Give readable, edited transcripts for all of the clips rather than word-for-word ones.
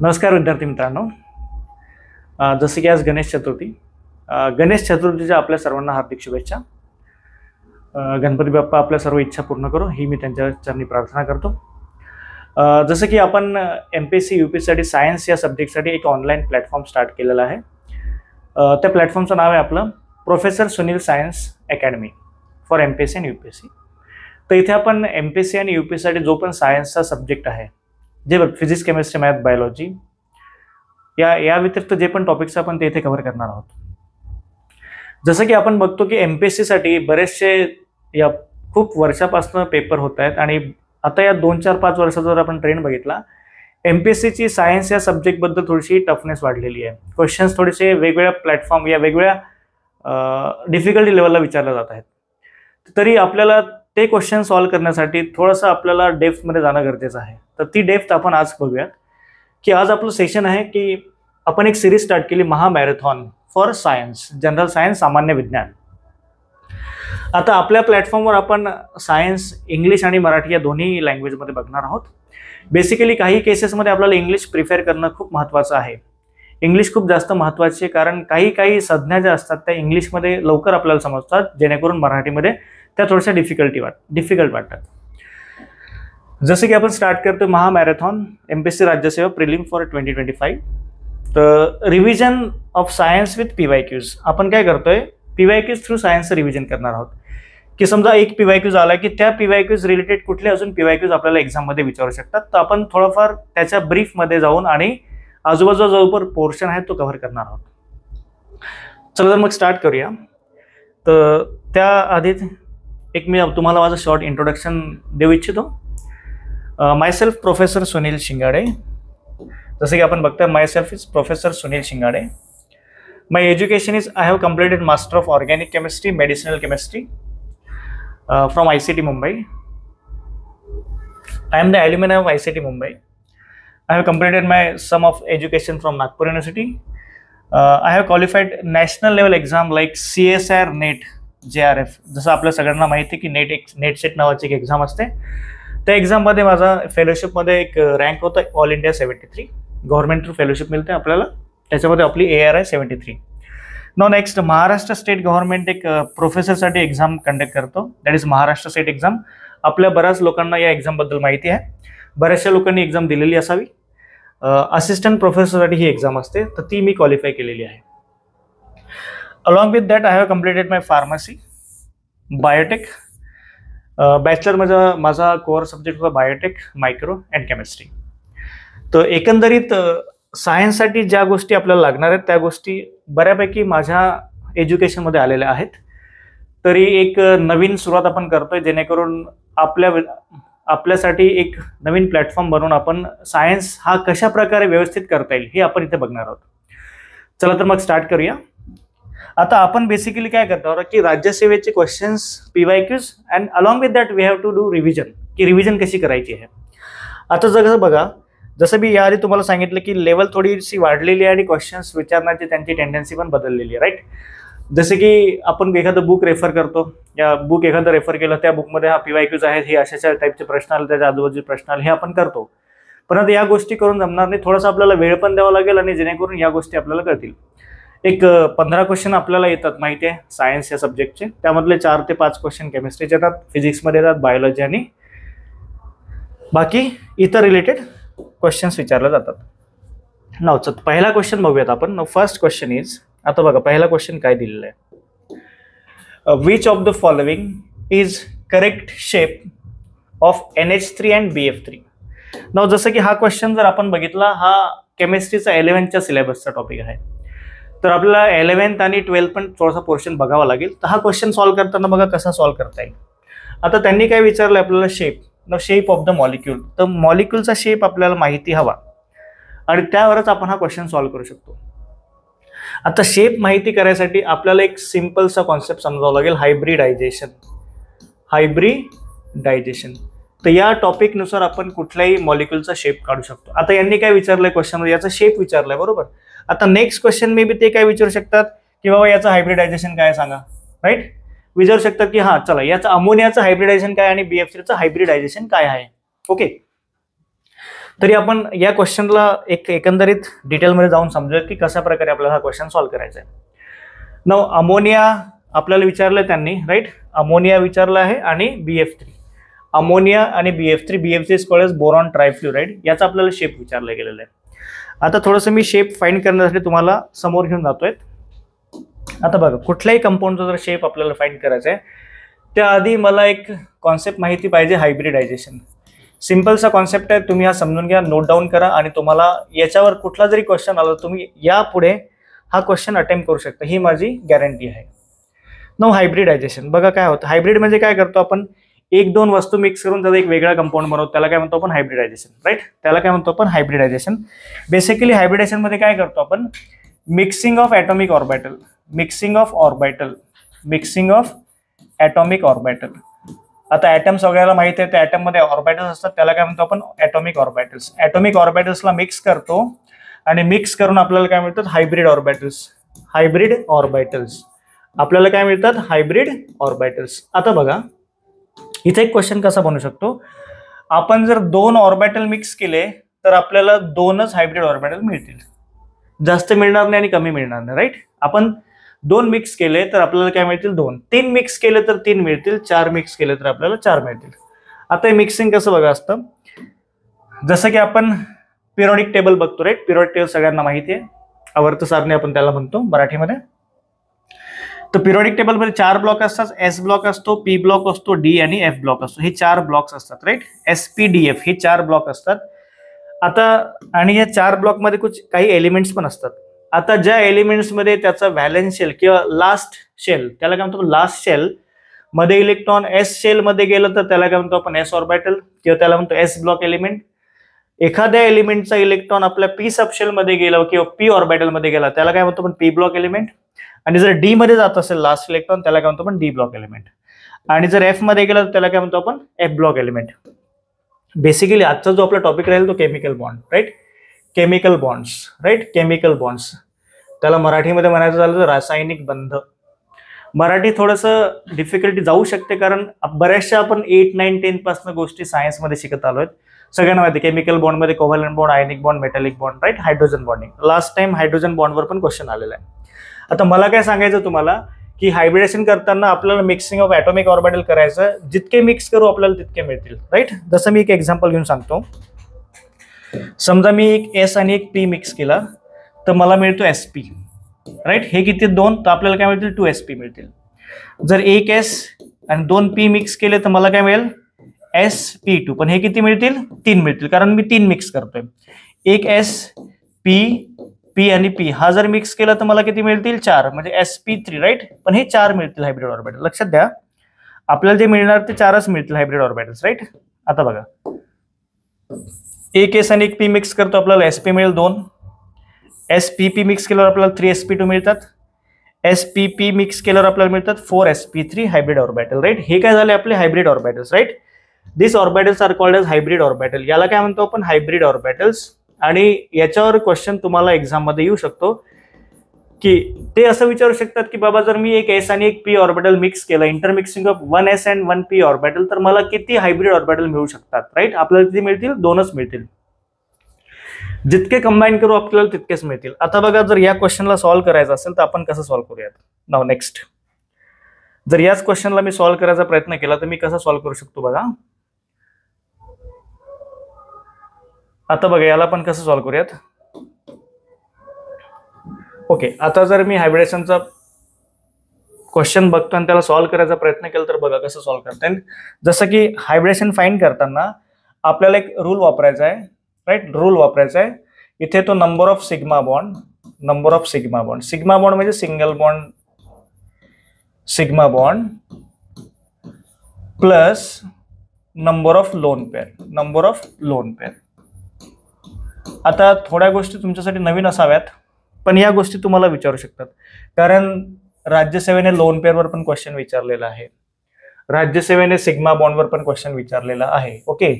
नमस्कार विद्यार्थी मित्रांनो, जसे की आज गणेश चतुर्थी, गणेश चतुर्थीच्या आपल्या सर्वांना हार्दिक शुभेच्छा. गणपती बाप्पा आपल्या सर्व इच्छा पूर्ण करो ही मी त्यांच्या चरणी प्रार्थना करतो. जसं की आपण MPSC UPSCसाठी सायन्स या सब्जेक्टसाठी एक ऑनलाईन प्लॅटफॉर्म स्टार्ट केलेला आहे. त्या प्लॅटफॉर्मचं नाव आहे आपलं professor Sunil science academy for MPSC आणि UPSC. तर इथे आपण MPSC आणि UPSCसाठी जो पण सायन्सचा सब्जेक्ट आहे, जे फिजिक्स, केमिस्ट्री, मॅथ, बायोलॉजी या व्यतिरिक्त जे पण टॉपिक्स आपण ते इथे कव्हर करणार आहोत. जसं की आपण बघतो की MPSCसाठी बरेचसे या खूप वर्षापासून पेपर होत आहेत आणि आता या 2-4-5 वर्षाचा जर आपण ट्रेंड बघितला, MPSCची सायन्स या सब्जेक्टबद्दल थोडीशी टफनेस वाढलेली आहे. क्वेश्चन्स थोडेसे वेगवेगळ्या प्लॅटफॉर्म या वेगवेगळ्या डिफिकल्टी लेवलला विचारले जात आहेत. तरी आपल्याला ते क्वेश्चन सॉल्व्ह करण्यासाठी थोडंसं आपल्याला डेप्थमध्ये जाणं गरजेचं आहे. तर ती डेप्थ आपण आज बघूयात. की आज आपलं सेशन आहे की आपण एक सिरीज स्टार्ट केली, महामॅरेथॉन फॉर सायन्स, जनरल सायन्स, सामान्य विज्ञान. आता आपल्या प्लॅटफॉर्मवर आपण सायन्स इंग्लिश आणि मराठी या दोन्ही लँग्वेजमध्ये बघणार आहोत. बेसिकली काही केसेसमध्ये आपल्याला इंग्लिश प्रिफेअर करणं खूप महत्त्वाचं आहे. इंग्लिश खूप जास्त महत्त्वाची आहे, कारण काही संज्ञा ज्या असतात त्या इंग्लिशमध्ये लवकर आपल्याला समजतात, जेणेकरून मराठीमध्ये त्या थोड्याशा डिफिकल्ट वाटतात. जसं की आपण स्टार्ट करतो महामॅरेथॉन MPSC राज्यसेवा प्रिलिम फॉर 2025. तर revision of science with PYQs. आपण काय करतोय, PYQs थ्रू सायन्सचं रिव्हिजन करणार आहोत. की समजा एक PYQs आला की त्या PYQs रिलेटेड कुठले अजून PYQs आपल्याला एक्झाममध्ये विचारू शकतात. तर आपण थोडंफार त्याच्या ब्रीफमध्ये जाऊन आणि आजूबाजूचा जो पण पोर्शन आहे तो कव्हर करणार आहोत. चला तर मग स्टार्ट करूया. तर त्याआधी एक मी तुम्हाला माझं शॉर्ट इंट्रोडक्शन देऊ इच्छितो. मायसेल्फ प्रोफेसर सुनील शिंगाडे. जसं की आपण बघतोय, myself is professor Sunil Shingade. My education is I have completed master of organic chemistry, medicinal chemistry from ICT Mumbai. I am the alumni of ICT Mumbai. I have completed my sum of education from Nagpur University. I have qualified national level exam like CSIR, NET, JRF. जसं आपल्या सगळ्यांना माहिती आहे की net set नावाची एक exam असते. त्या एक्झाममध्ये माझा फेलोशिपमध्ये एक रँक होता all India 73. Government through fellowship मिळते आपल्याला, त्याच्यामध्ये आपली ARI 73. Next Maharashtra state government एक प्रोफेसरसाठी एक्झाम कंडक्ट करतो, that is Maharashtra state exam. आपल्या बऱ्याच लोकांना या एक्झामबद्दल माहिती आहे, बऱ्याचशा लोकांनी एक्झाम दिलेली असावी. असिस्टंट प्रोफेसरसाठी ही एक्झाम असते, तर ती मी क्वालिफाय केलेली आहे. Along with that I have completed my pharmacy, biotech. Bachelor माझा कोअर सब्जेक्ट होता बायोटेक, मायक्रो अँड केमिस्ट्री. तर एकंदरीत सायन्ससाठी ज्या गोष्टी आपल्याला लागणार आहेत त्या गोष्टी बऱ्यापैकी माझ्या एज्युकेशनमध्ये आलेल्या आहेत. तरी एक नवीन सुरुवात आपण करतोय, जेणेकरून आपल्यासाठी एक नवीन प्लॅटफॉर्म बनवून आपण सायन्स हा कशा प्रकारे व्यवस्थित करता येईल हे आपण इथे बघणार आहोत. चला तर मग स्टार्ट करूया. आता आपण बेसिकली काय करतो आहोत की राज्यसेवेचे questions, PYQs and along with that we have to do revision, की रिव्हिजन कशी करायची आहे. आता जसं बघा, जसं मी याआधी तुम्हाला सांगितलं की लेवल थोडीशी वाढलेली आहे आणि क्वेश्चन्स विचारण्याची त्यांची टेंडन्सी पण बदललेली आहे, राईट. जसे की आपण एखादं बुक रेफर करतो, या बुक एखादं रेफर केलं, त्या बुकमध्ये हा PYQs आहेत, हे अशाच्या टाईपचे प्रश्न आले, त्याच्या आजूबाजूचे प्रश्न आले, हे आपण करतो. पण आता या गोष्टी करून जमणार नाही, थोडासा आपल्याला वेळ पण द्यावा लागेल आणि जेणेकरून या गोष्टी आपल्याला कळतील. एक 15 क्वेश्चन आपल्याला येतात माहिती आहे सायन्स या सब्जेक्टचे, त्यामधले 4 ते 5 क्वेश्चन केमिस्ट्रीचे येतात, फिजिक्समध्ये येतात, बायोलॉजी आणि बाकी इतर रिलेटेड क्वेश्चन्स विचारले जातात. नावचं पहिला क्वेश्चन बघूयात आपण. फर्स्ट क्वेश्चन इज, आता बघा पहिला क्वेश्चन काय दिलेला आहे. Which of the following is correct shape of NH3 and BF3. नाव जसं की हा क्वेश्चन जर आपण बघितला, हा केमिस्ट्रीचा 11th सिलेबसचा टॉपिक आहे. तर आपल्याला 11th आणि 12th पण थोडासा पोर्शन बघावा लागेल. तर हा क्वेश्चन सॉल्व्ह करताना बघा कसा सॉल्व्ह करता येईल. आता त्यांनी काय विचारलं आपल्याला, शेप ऑफ द मॉलिक्यूल. तर मॉलिक्यूलचा शेप आपल्याला माहिती हवा आणि त्यावरच आपण हा क्वेश्चन सॉल्व्ह करू शकतो. आता शेप माहिती करायसाठी आपल्याला एक सिंपलसा कॉन्सेप्ट समजावा लागेल, हायब्रिडायझेशन. तर या टॉपिकनुसार आपण कुठल्याही मॉलिक्यूलचा शेप काढू शकतो. आता यांनी काय विचारलंय क्वेश्चनमध्ये, याचा शेप विचारलाय, बरोबर. आता नेक्स्ट क्वेश्चन मे बी ते काय विचारू शकतात की बाबा याचं हायब्रिडायझेशन काय सांगा, राईट. विचारू शकतात की हा चला याचं अमोनियाचं हायब्रिडायझेशन काय आणि BF3चं हायब्रिडायझेशन काय आहे. ओके, तरी आपण या क्वेश्चनला एकंदरीत डिटेलमध्ये जाऊन समजूयात की कशा प्रकारे आपल्याला हा क्वेश्चन सॉल्व्ह करायचा आहे. नाव अमोनिया आपल्याला विचारलं त्यांनी, राईट. अमोनिया विचारलं आहे आणि BF3, अमोनिया आणि BF3 is called as boron trifluoride, याचा आपल्याला शेप विचारला गेलेला आहे. आता थोडंसं मी शेप फाइंड करण्यासाठी तुम्हाला समोर घेऊन जातोय. आता बघा, कुठल्याही कंपाऊंडचा जर शेप आपल्याला फाइंड करायचा आहे त्याआधी मला एक कॉन्सेप्ट माहिती पाहिजे, हायब्रिडायझेशन. सिंपलचा कॉन्सेप्ट आहे, तुम्ही हा समजून घ्या, नोट डाऊन करा आणि तुम्हाला याच्यावर कुठला जरी क्वेश्चन आला तुम्ही यापुढे हा क्वेश्चन अटेम्प्ट करू शकता, ही माझी गॅरंटी आहे. नो हायब्रिडायझेशन बघा काय होतं. हायब्रिड म्हणजे काय करतो आपण, एक दोन वस्तू मिक्स करून त्याचा एक वेगळा कंपाऊंड बनवतो, त्याला काय म्हणतो आपण हायब्रिडायझेशन, राईट. त्याला काय म्हणतो आपण हायब्रिडायझेशन. बेसिकली हायब्रिडायझेशन मध्ये काय करतो आपण, mixing of atomic orbital, mixing of atomic orbital. आता ॲटम सगळ्याला माहिती आहे, त्या ॲटम मध्ये ऑर्बिटल्स असतात, त्याला काय म्हणतो आपण ॲटॉमिक ऑर्बिटल्स. ॲटॉमिक ऑर्बिटल्सला मिक्स करतो आणि मिक्स करून आपल्याला काय मिळतात, हायब्रिड ऑर्बिटल्स. हायब्रिड ऑर्बिटल्स आपल्याला काय मिळतात, हायब्रिड ऑर्बिटल्स. आता बघा इथे एक क्वेश्चन कसा बनू शकतो, आपण जर दोन ऑर्बिटल मिक्स केले तर आपल्याला दोनच हायब्रिड ऑर्बिटल मिळतील, जास्त मिळणार नाही आणि कमी मिळणार नाही, राईट. आपण दोन मिक्स केले तर आपल्याला काय मिळतील, दोन. तीन मिक्स केले तर तीन मिळतील, चार मिक्स केले तर आपल्याला चार मिळतील. आता हे मिक्सिंग कसं बघा असतं, जसं की आपण पिरियडिक टेबल बघतो, राईट. पिरियडिक टेबल सगळ्यांना माहिती आहे, आवर्त सारणी आपण त्याला म्हणतो मराठीमध्ये. तर पिरियडिक टेबल मध्ये चार ब्लॉक असतात, S ब्लॉक असतो, P ब्लॉक असतो, D आणि F ब्लॉक असतो. हे चार ब्लॉक्स असतात, राईट. SPDF हे चार ब्लॉक असतात. आता आणि या चार ब्लॉक मध्ये काही एलिमेंट्स पण असतात. आता ज्या एलिमेंट्स मध्ये त्याचा व्हॅलेन्स शेल किंवा लास्ट शेल, त्याला काय म्हणतो लास्ट शेल मध्ये इलेक्ट्रॉन S शेल मध्ये गेलं तर त्याला काय म्हणतो आपण S ऑर्बिटल किंवा त्याला म्हणतो S ब्लॉक एलिमेंट. एखाद्या एलिमेंटचा इलेक्ट्रॉन आपल्या P सबशेल मध्ये गेला किंवा P ऑर्बिटल मध्ये गेला त्याला काय म्हणतो आपण P ब्लॉक एलिमेंट. आणि जर D मध्ये जात असेल लास्ट इलेक्ट्रॉन त्याला काय म्हणतो आपण D ब्लॉक एलिमेंट. आणि जर F मध्ये गेला तर त्याला काय म्हणतो आपण F ब्लॉक एलिमेंट. बेसिकली आजचा जो आपला टॉपिक राहील तो chemical bond, right. Chemical bonds, right. Chemical bonds त्याला मराठीमध्ये म्हणायचं झालं तर रासायनिक बंध. मराठी थोडंसं डिफिकल्टी जाऊ शकते कारण बऱ्याचशा आपण 8, 9, 10 पासून गोष्टी सायन्समध्ये शिकत आलोय. सगळ्यांना माहिती केमिकल बॉन्डमध्ये covalent bond, ionic bond, metallic bond, right. Hydrogen bonding last time hydrogen बॉन्डवर पण क्वेश्चन आलेला आहे. आता मला काय सांगायचं तुम्हाला की हायब्रिडेशन करताना आपल्याला मिक्सिंग ऑफ ॲटॉमिक ऑर्बिटल करायचं, जितके मिक्स करू आपल्याला तितके मिळतील, राईट. जसं मी एक एक्झाम्पल घेऊन सांगतो. समजा मी एक S आणि एक P मिक्स केला तर मला मिळतो SP, राईट. हे किती दोन, तर आपल्याला काय मिळतील 2SP मिळतील. जर एक S आणि दोन P मिक्स केले तर मला काय मिळेल SP2, पण हे किती मिळतील, 3 मिळतील कारण मी 3 मिक्स करतोय. एक S P आणि P हा जर मिक्स केला तर मला किती मिळतील 4, म्हणजे SP3, राईट. पण हे 4 मिळतील हायब्रिड ऑर्बिटल. लक्षात द्या आपल्याला जे मिळणार ते 4च मिळतील हायब्रिड ऑर्बिटल्स, राईट. आता बघा एक S आणि एक P मिक्स करतो आपल्याला SP मिळेल 2. SPP मिक्स केल्यावर आपल्याला 3SP2 मिळतात. SPP मिक्स केल्यावर आपल्याला मिळतात 4SP3 हायब्रिड ऑर्बिटल, राईट. हे काय झाले आपले hybrid orbitals, right. This orbitals are called as hybrid orbital. याला काय म्हणतो आपण हायब्रिड ऑर्बिटल्स. आणि याच्यावर क्वेश्चन तुम्हाला एक्झाम मध्ये येऊ शकतो की ते असं विचारू शकतात की बाबा जर मी एक S आणि एक P ऑर्बिटल मिक्स केलं, intermixing of 1 S and 1 P orbital, तर मला किती हायब्रिड ऑर्बिटल मिळू शकतात, राईट. आपल्याला किती मिळतील, 2च मिळतील. जितके कंबाईन करू आपल्याला तितकेच मिळतील. आता बघा जर या क्वेश्चनला सॉल्व्ह करायचं असेल तर आपण कसं सॉल्व्ह करूयात. नाव नेक्स्ट, जर याच क्वेश्चनला मी सॉल्व्ह करायचा प्रयत्न केला तर मी कसं सॉल्व्ह करू शकतो बघा. आता बघा याला पण कसं सॉल्व्ह करूयात. ओके, आता जर मी हायब्रिडेशनचा क्वेश्चन बघतो आणि त्याला सॉल्व्ह करायचा प्रयत्न केला तर बघा कसं सॉल्व्ह करता येईल. जसं की हायब्रिडेशन फाइंड करताना आपल्याला एक रूल वापरायचा आहे, राईट. रूल वापरायचा आहे इथे तो number of sigma bond. Number of sigma bond, sigma bond म्हणजे single bond, sigma bond plus number of lone pair, number of lone pair. आता थोड्या गोष्टी तुमच्यासाठी नवीन असाव्यात पण या गोष्टी तुम्हाला विचारू शकतात कारण राज्यसेवेने लोन पेअरवर पण क्वेश्चन विचारलेला आहे, राज्यसेवेने सिग्मा बॉन्डवर पण क्वेश्चन विचारलेला आहे. ओके,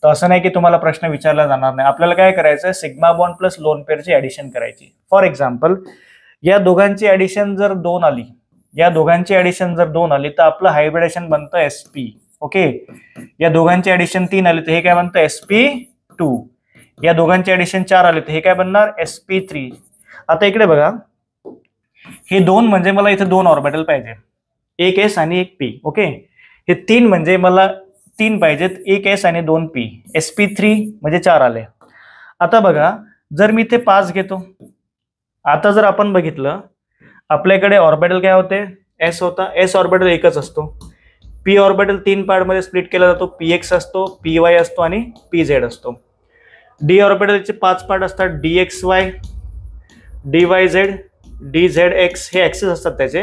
तर असं नाही की तुम्हाला प्रश्न विचारला जाणार नाही. आपल्याला काय करायचं, सिग्मा बॉन्ड प्लस लोन पेअरची ऍडिशन करायची. फॉर एक्झाम्पल या दोघांची ऍडिशन जर 2 आली या दोघांची ऍडिशन जर 2 आली तर आपलं हायब्रिडेशन बनतं sp. ओके, या दोघांची ऍडिशन 3 आली तर हे काय बनतं sp2. या दोघांची ऍडिशन 4 आली तर हे काय बनणार sp3. आता इकडे बघा, हे 2 म्हणजे मला इथे 2 ऑर्बिटल पाहिजे, एक s आणि एक p. ओके, हे 3 म्हणजे मला 3 पाहिजेत, एक s आणि 2 p. sp3 म्हणजे 4 आले. आता बघा, जर मी इथे 5 घेतो, आता जर आपण बघितलं आपल्याकडे ऑर्बिटल काय होते, s होता. s ऑर्बिटल एकच असतो. p ऑर्बिटल 3 पार्ट मध्ये स्प्लिट केला जातो. px असतो, py असतो आणि pz असतो. d ऑर्बिटलचे 5 पार्ट असतात, dxy, dyz, dzx हे ऍक्सिस असतात त्याचे,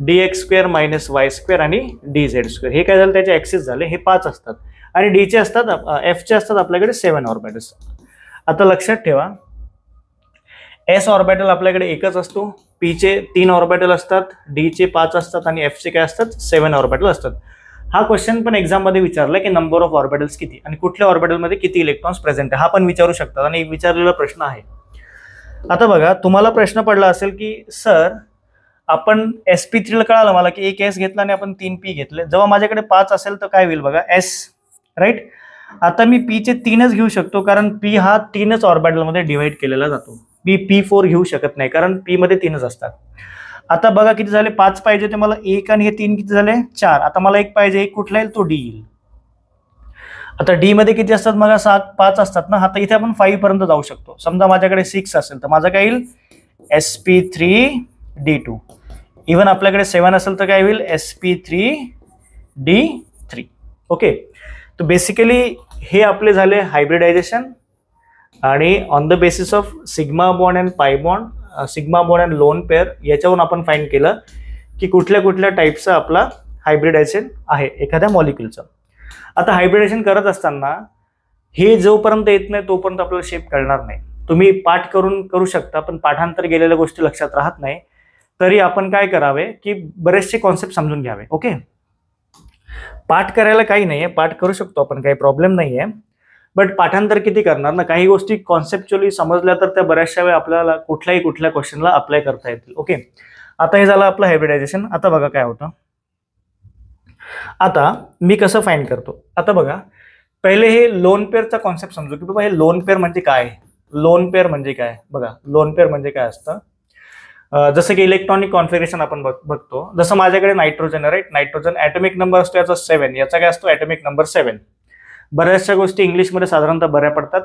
dx square minus Y square आणि dz स्क्वेअर. हे काय झालं, त्याचे ऍक्सिस झाले, हे 5 असतात. आणि d चे असतात, f चे असतात आपल्याकडे 7 ऑर्बिटल्स. आता लक्षात ठेवा, s ऑर्बिटल आपल्याकडे एकच असतो, p चे 3 ऑर्बिटल असतात, d चे 5 असतात आणि f चे काय असतात 7 ऑर्बिटल असतात. हा क्वेश्चन पण एक्झाम मध्ये विचारला की नंबर ऑफ ऑर्बिटल्स किती आणि कुठल्या ऑर्बिटल मध्ये किती इलेक्ट्रॉन्स प्रेझेंट आहे, हा पण विचारू शकतात आणि एक विचारलेला प्रश्न आहे. आता बघा, तुम्हाला प्रश्न पडला असेल की सर आपण sp3 ला कळालं मला की एक s घेतला आणि आपण 3 p घेतले, जेव्हा माझ्याकडे 5 असेल तर काय होईल बघा, s राईट. आता मी p चे 3च घेऊ शकतो कारण p हा 3च ऑर्बिटल मध्ये डिवाइड केलेला जातो. मी p4 घेऊ शकत नाही कारण p मध्ये 3च असतात. आता बघा किती झाले, 5 पाहिजे ते मला, 1 आणि हे 3 किती झाले 4. आता मला एक पाहिजे, एक कुठला येईल तो d येईल. आता d मध्ये किती असतात, मग 5 असतात ना. आता इथे आपण 5 पर्यंत जाऊ शकतो. समजा माझ्याकडे 6 असेल तर माझं काय येईल sp3d2. इव्हन आपल्याकडे 7 असेल तर काय होईल sp3d3. ओके, तर बेसिकली हे आपले झाले हायब्रिडायझेशन आणि on the basis of sigma bond and pi bond, sigma bond and lone pair, याच्यावरून आपण फाइंड केलं की कुठल्या कुठल्या टाईपचा आपला हायब्रिडायझेशन आहे एखाद्या मॉलिक्युलचं. आता हायब्रिडेशन करत असताना हे जोपर्यंत येत नाही तोपर्यंत आपल्याला शेप कळणार नाही. तुम्ही पाठ करून करू शकता पण पाठांतर गेलेल्या गोष्टी लक्षात राहत नाही. तरी आपण काय करावे की बरेचसे कॉन्सेप्ट समजून घ्यावे. ओके, पाठ करायला काही नाहीये, पाठ करू शकतो आपण, काही प्रॉब्लेम नाहीये. बट पाठांतर किती करणार ना, काही गोष्टी कॉन्सेप्च्युअली समजल्या तर त्या बऱ्याचशा वेळ आपल्याला कुठल्या क्वेश्चनला अप्लाय करता येतील. ओके, आता हे झालं आपलं हायब्रिडायझेशन. आता बघा काय होतं, आता मी कसं फाइंड करतो. आता बघा, पहिले हे लोन पेअरचा कॉन्सेप्ट समजू की बाबा हे लोन पेअर म्हणजे काय. लोन पेअर म्हणजे काय बघा, लोन पेअर म्हणजे काय असतं, जसं की इलेक्ट्रॉनिक कॉन्फिगरेशन आपण बघतो. जसं माझ्याकडे नायट्रोजन आहे, राईट. नायट्रोजन ॲटॉमिक नंबर असतो याचा 7, याचा काय असतो ॲटॉमिक नंबर 7. बऱ्याचशा गोष्टी इंग्लिशमध्ये साधारणतः बऱ्या पडतात.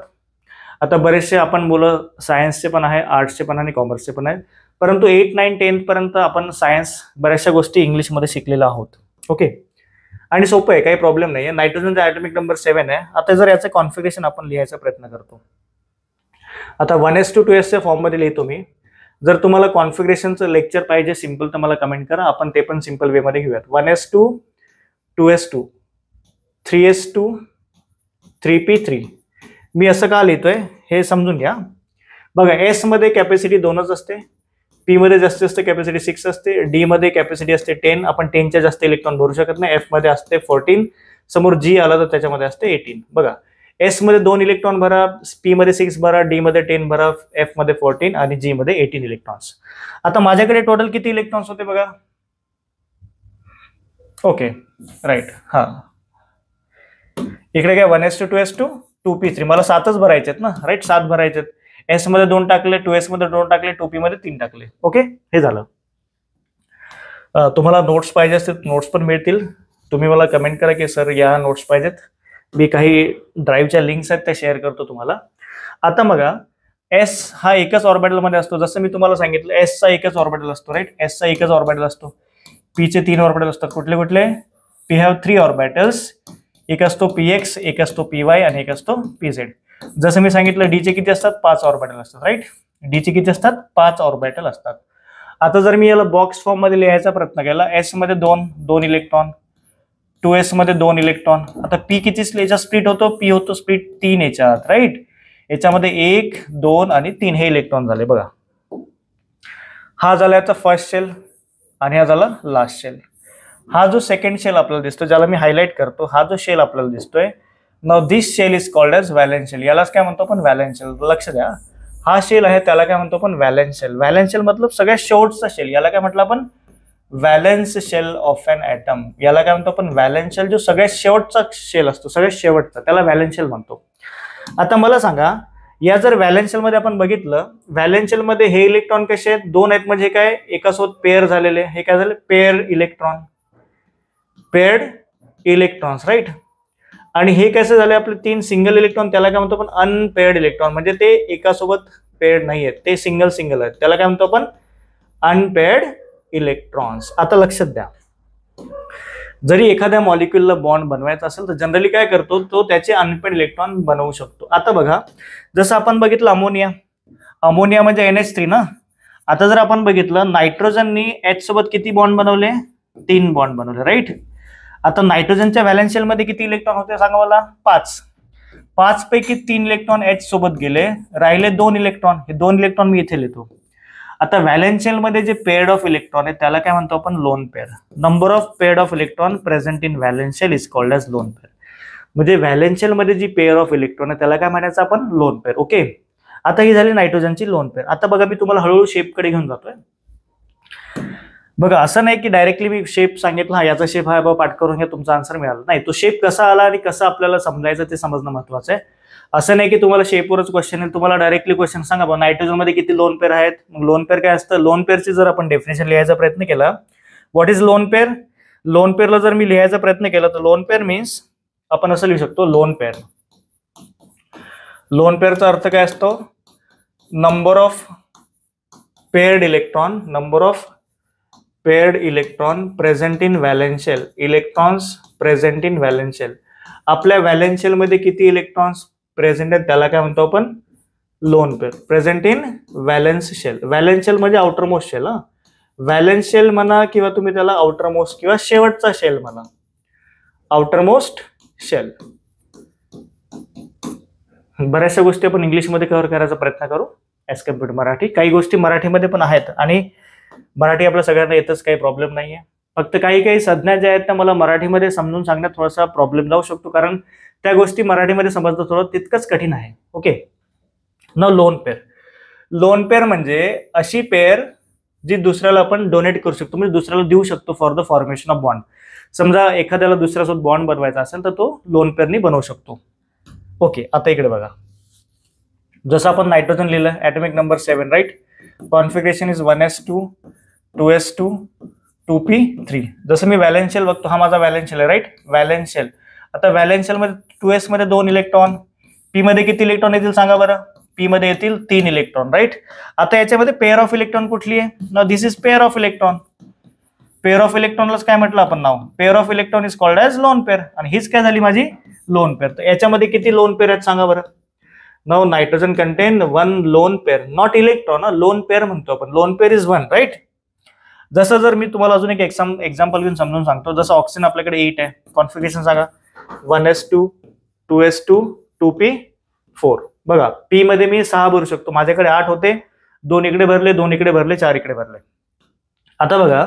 आता बरेचसे आपण बोलू सायन्सचे पण आहे, आर्ट्सचे पण आणि कॉमर्सचे पण आहेत, परंतु 8, 9, 10 पर्यंत आपण सायन्स बऱ्याचशा गोष्टी इंग्लिशमध्ये शिकलेलो आहोत. ओके, आणि सोपं आहे, काही प्रॉब्लेम नाही आहे. नायट्रोजनचा ॲटॉमिक नंबर 7 आहे. आता जर याचं कॉन्फिगरेशन आपण लिहायचा प्रयत्न करतो. आता 1s2 2s फॉर्ममध्ये लिहितो मी. जर तुम्हाला कॉन्फिगरेशनचं लेक्चर पाहिजे सिंपल तर मला कमेंट करा, आपण ते पण सिंपल वेमध्ये घेऊयात. 1s2 2s2 3s2 3p3. मी असं का लिहितोय हे समजून घ्या. बघा, एस मध्ये कॅपॅसिटी 2च असते, पी मध्ये जास्तीत जास्त कॅपॅसिटी 6 असते, डी मध्ये कॅपॅसिटी असते 10, आपण 10च्या जास्त इलेक्ट्रॉन भरू शकत नाही. एफ मध्ये असते 14, समोर जी आला तर त्याच्यामध्ये असते 18. बघा, एस मध्ये 2 इलेक्ट्रॉन भरा, पी मध्ये 6 भरा, डी मध्ये 10 भरा, एफ मध्ये 14 आणि जी मध्ये 18 इलेक्ट्रॉन्स. आता माझ्याकडे टोटल किती इलेक्ट्रॉन्स होते बघा. Okay, right. हा, इकडे काय 1s2 2s2 2p3, मला 7च भरायचे आहेत ना, राईट. 7 भरायचे आहेत. एस मध्ये 2 टाकले, 2s मध्ये 2 टाकले, 2p मध्ये 3 टाकले. ओके, हे झालं. तुम्हाला नोट्स पाहिजे असतील नोट्स पण मिळतील. तुम्ही मला कमेंट करा की सर या नोट्स पाहिजेत. मी काही ड्राईव्हच्या लिंक्स आहेत त्या शेअर करतो तुम्हाला. आता बघा, एस हा एकच ऑर्बिटल मध्ये असतो. जसं मी तुम्हाला सांगितलं एस चा एकच ऑर्बिटल असतो, राईट. एस चा एकच ऑर्बिटल असतो. पी चे 3 ऑर्बिटल असतात. कुठले कुठले, पी हॅव 3 ऑर्बिटल्स. एक असतो px, एक असतो py आणि एक असतो pz. जसं मी सांगितलं डी चे किती असतात 5 ऑर्बिटल असतात, राईट. डी चे किती असतात 5 ऑर्बिटल असतात. आता जर मी याला बॉक्स फॉर्म मध्ये लिहायचा प्रयत्न केला, एस मध्ये 2 इलेक्ट्रॉन, 2s मध्ये 2 इलेक्ट्रॉन. आता पी किती याच्यात स्प्लिट होतो, पी होतो स्प्लिट 3 याच्यात, राईट. याच्यामध्ये 1, 2 आणि 3 हे इलेक्ट्रॉन झाले. बघा, हा झाला याचा फर्स्ट शेल आणि हा झाला लास्ट शेल. हा जो सेकंड शेल आपल्याला दिसतो, ज्याला मी हायलाइट करतो, हा जो शेल आपल्याला दिसतोय, now this shell is called as valence shell. यालाच काय म्हणतो आपण व्हॅलेन्स शेल. लक्ष द्या, हा शेल आहे त्याला काय म्हणतो आपण व्हॅलेन्स शेल. व्हॅलेन्स शेल मतलब सगळ्यात शेवटचा शेल, याला काय म्हटलं आपण valence shell of an atom, याला काय म्हणतो आपण व्हॅलेन्स शेल, जो सगळ्यात शेवटचा शेल असतो, सगळ्यात शेवटचा, त्याला व्हॅलेन्स शेल म्हणतो. आता मला सांगा, या जर व्हॅलेन्स शेल मध्ये आपण बघितलं, व्हॅलेन्स शेल मध्ये हे इलेक्ट्रॉन कसे आहेत, दोन आहेत, म्हणजे काय एकासोबत पेअर झालेले, हे काय झाले pair electron, paired electrons, right. आणि हे कसे झाले आपले तीन सिंगल इलेक्ट्रॉन, त्याला काय म्हणतो आपण अनपेअर्ड इलेक्ट्रॉन, म्हणजे ते एकासोबत पेअर्ड नाही आहेत, ते सिंगल सिंगल आहेत, त्याला काय म्हणतो आपण अनपेअर्ड इलेक्ट्रॉन्स. आता लक्षात द्या, जरी एखाद्या मॉलिक्युलला बॉन्ड बनवायचा असेल तर जनरली काय करतो, तो त्याचे अनपेअर्ड इलेक्ट्रॉन बनवू शकतो. आता बघा, जसं आपण बघितलं अमोनिया, अमोनिया म्हणजे NH3 ना. आता जर आपण बघितलं, नायट्रोजननी H सोबत किती बॉन्ड बनवले, 3 बॉन्ड बनवले, राईट. आता नायट्रोजनच्या व्हॅलेन्स शेल मध्ये किती इलेक्ट्रॉन होते सांगा मला, 5. 5 पैकी 3 इलेक्ट्रॉन H सोबत गेले, राहिले 2 इलेक्ट्रॉन, हे 2 इलेक्ट्रॉन मी इथे लिहितो. आता व्हॅलेन्स शेल मध्ये जे पेअर्ड ऑफ इलेक्ट्रॉन आहे त्याला काय म्हणतो आपण lone pair. Number of paired of electron present in valence shell is called as lone pair. म्हणजे व्हॅलेन्स शेल मध्ये जी पेअर ऑफ इलेक्ट्रॉन आहे त्याला काय म्हणायचं आपण लोन पेअर. ओके, आता ही झाली नायट्रोजनची लोन पेअर. आता बघा, मी तुम्हाला हळूहळू शेप कडे घेऊन जातोय. बघा, असं नाही की डायरेक्टली मी शेप सांगितला, हा याचा शेप हा बाबा पाठ करून घ्या तुमचा आन्सर मिळाला, नाही. तो शेप कसा आला आणि कसं आपल्याला समजायचं ते समजणं महत्वाचं आहे. असं नाही की तुम्हाला शेपवरच क्वेश्चन आहे, तुम्हाला डायरेक्टली क्वेश्चन सांगा बघा नायट्रोजन मध्ये किती लोन पेअर आहेत. मग लोन पेअर काय असतं, लोन पेअरची जर आपण डेफिनेशन लिहायचा प्रयत्न केला, what is lone pair, lone पेअरला जर मी लिहायचा प्रयत्न केला तर लोन पेअर मीन्स आपण असं लिहू शकतो, लोन पेअर. लोन पेअरचा अर्थ काय असतो, number of paired electron, number of paired electron present in valence shell, electrons present in valence shell. आपल्या व्हॅलेन्स शेल मध्ये किती इलेक्ट्रॉन्स प्रेझेंट आहेत त्याला काय म्हणतो आपण lone pair. Present in valence shell, valence shell म्हणजे outermost shell, valence shell म्हणा किंवा तुम्ही त्याला आउटर मोस्ट किंवा शेवटचा शेल म्हणा, आउटर मोस्ट शेल. बऱ्याचशा गोष्टी आपण इंग्लिशमध्ये कव्हर करायचा प्रयत्न करू ॲज कम्पेअर्ड मराठी. काही गोष्टी मराठीमध्ये पण आहेत आणि मराठी आपल्या सगळ्यांना येतच, काही प्रॉब्लेम नाहीये. फक्त काही काही संज्ञा ज्या आहेत त्या मला मराठीमध्ये समजून सांगण्यात थोडासा प्रॉब्लेम जाऊ शकतो, कारण त्या गोष्टी मराठीमध्ये समजणं थोडं तितकंच कठीण आहे. ओके, न लोन पेअर. लोन पेअर म्हणजे अशी पेअर जी दुसऱ्याला आपण डोनेट करू शकतो, म्हणजे दुसऱ्याला देऊ शकतो for the formation of bond. समजा एखाद्याला दुसऱ्यासोबत बॉन्ड बनवायचा असेल तर तो लोन पेअरनी बनवू शकतो. ओके, आता इकडे बघा, जसं आपण नायट्रोजन लिहिलं atomic number 7, right. Configuration is 1s2 2s2 2p3. जसं मी व्हॅलेन्स शेल बघतो, हा माझा व्हॅलेन्स शेल आहे, राईट, व्हॅलेन्स शेल. आता व्हॅलेन्स शेल मध्ये 2s मध्ये 2 इलेक्ट्रॉन, p मध्ये किती इलेक्ट्रॉन येतील सांगा बरं, p मध्ये येतील 3 इलेक्ट्रॉन, राईट. आता याच्यामध्ये पेअर ऑफ इलेक्ट्रॉन कुठली आहे, ना this is pair of electron. Pair of इलेक्ट्रॉनलाच काय म्हटलं आपण नाव, pair of electron is called as lone pair. आणि हीच काय झाली माझी लोन पेअर. तर याच्यामध्ये किती लोन पेअर आहेत सांगा बरं. Now nitrogen contain 1 lone pair, not electron, lone pair म्हणतो आपण. Lone pair is 1, right. जसं जर मी तुम्हाला अजून एक एक्झाम्पल घेऊन समजून सांगतो, जसं ऑक्सिजन आपल्याकडे 8 आहे, कॉन्फिगरेशन सांगा 1s2 2s2 2p4. बघा, p मध्ये मी 6 भरू शकतो, माझ्याकडे 8 होते, 2 इकडे भरले, 2 इकडे भरले, 4 इकडे भरले. आता बघा,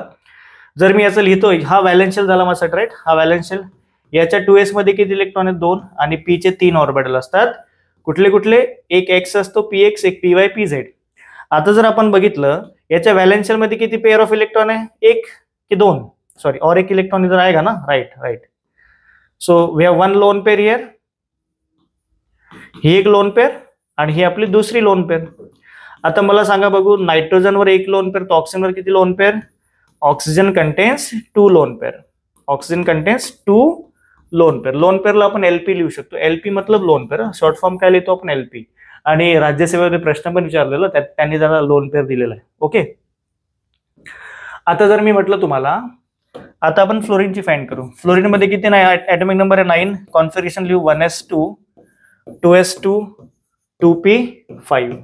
जर मी याचं लिहितोय, हा व्हॅलेन्स शेल झाला माझा, राईट, हा व्हॅलेन्स शेल. याच्या 2s मध्ये किती इलेक्ट्रॉन आहेत 2, आणि p चे 3 ऑर्बिटल असतात. कुठले कुठले, एक x असतो px, एक py pz. आता जर आपण बघितलं याच्या व्हॅलेन्स शेल मध्ये किती पेअर ऑफ इलेक्ट्रॉन आहे, 1 की 2, सॉरी, और एक इलेक्ट्रॉन इधर आएगा ना, right right. So we have 1 lone pair here, ही एक लोन पेअर आणि ही आपली दुसरी लोन पेअर. आता मला सांगा बघू, नायट्रोजनवर 1 लोन पेअर, तर ऑक्सिजनवर किती lone pair. Oxygen contains 2 lone pair, oxygen contains 2 lone pair. Lone पेअरला आपण LP लिहू शकतो, LP मतलब लोन पेअर, शॉर्ट फॉर्म काय लिहितो आपण LP. आणि राज्यसेवेमध्ये प्रश्न पण विचारलेला, त्यांनी जरा लोन पेअर दिलेला आहे. ओके, आता जर मी म्हटलं तुम्हाला, आता आपण फ्लोरीनची फाइंड करू. फ्लोरीन मध्ये किती नाही, ॲटॉमिक नंबर आहे 9, कॉन्फिगरेशन लिहू 1s2 2s2 2p5.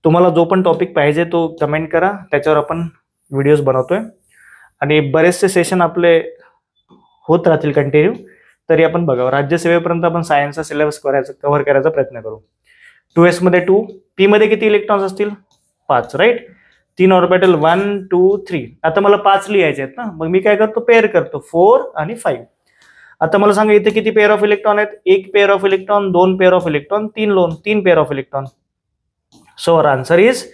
तुम्हाला जो पण टॉपिक पाहिजे तो कमेंट करा, त्याच्यावर आपण व्हिडिओज बनवतोय आणि बरेचसे सेशन आपले होत राहतील कंटिन्यू. तरी आपण बघा, राज्यसेवेपर्यंत आपण सायन्सचा सिलेबस कव्हर करायचा प्रयत्न करू. 2s मध्ये 2, p मध्ये किती इलेक्ट्रॉन्स असतील 5, राईट. 3 ऑर्बिटल 1 2 3. आता मला 5 लिहायचे आहेत ना, मग मी काय करतो, पेअर करतो 4 आणि 5. आता मला सांगा इथे किती पेअर ऑफ इलेक्ट्रॉन आहेत, 1 pair of electron, 2 pair of electron, 3 pair of electron. So our answer is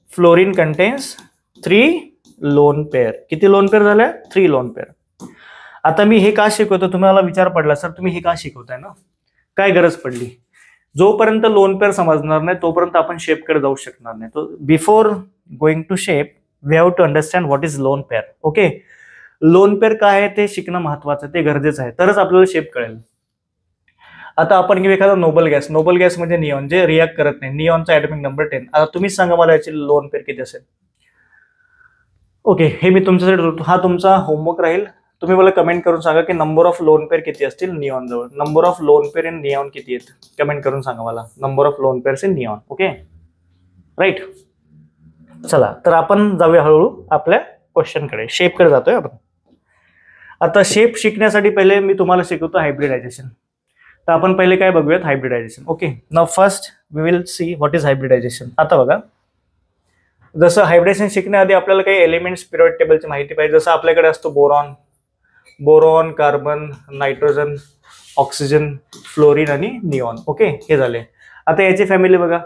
fluorine contains 3 lone pair. किती लोन पेअर झाल्या? 3 लोन पेअर. आता मी हे का शिकवतो, तुम्हाला विचार पडला सर तुम्ही हे का शिकवताय ना, काय गरज पडली? जोपर्यंत लोन पेअर समजणार नाही तोपर्यंत आपण शेपकडे जाऊ शकणार नाही. तो before going to shape we have to understand what is lone pair. Okay, lone pair काय आहे ते शिकणं महत्वाचं आहे, ते गरजेचं आहे, तरच आपल्याला शेप कळेल. आता आपण घेऊ एखादा नोबल गॅस. नोबल गॅस म्हणजे निऑन, जे रिॲक्ट करत नाही. निऑनचा ॲटॉमिक नंबर 10. आता तुम्हीच सांगा मला याची लोन पेअर किती असेल. ओके, हे मी तुमच्यासाठी, हा तुमचा होमवर्क राहील. तुम्ही मला कमेंट करून सांगा की नंबर ऑफ लोन पेअर किती असतील निऑन जवळ. Number of lone pair in neon किती आहेत कमेंट करून सांगा मला. Number of lone pairs in neon. Okay right. चला तर आपण जाऊया हळूहळू आपल्या क्वेश्चनकडे, शेपकडे जातोय आपण. आता शेप शिकण्यासाठी पहिले मी तुम्हाला शिकवतो हायब्रिडायझेशन. तर आपण पहिले काय बघूयात, hybridisation. Okay, now first we will see what is hybridisation. आता बघा, जसं हायब्रिडायझेशन शिकण्याआधी आपल्याला काही एलिमेंट्स पिरियड टेबलची माहिती पाहिजे. जसं आपल्याकडे असतो boron, boron, carbon, nitrogen, oxygen, fluorine आणि निऑन. ओके, हे झाले. आता याची फॅमिली बघा,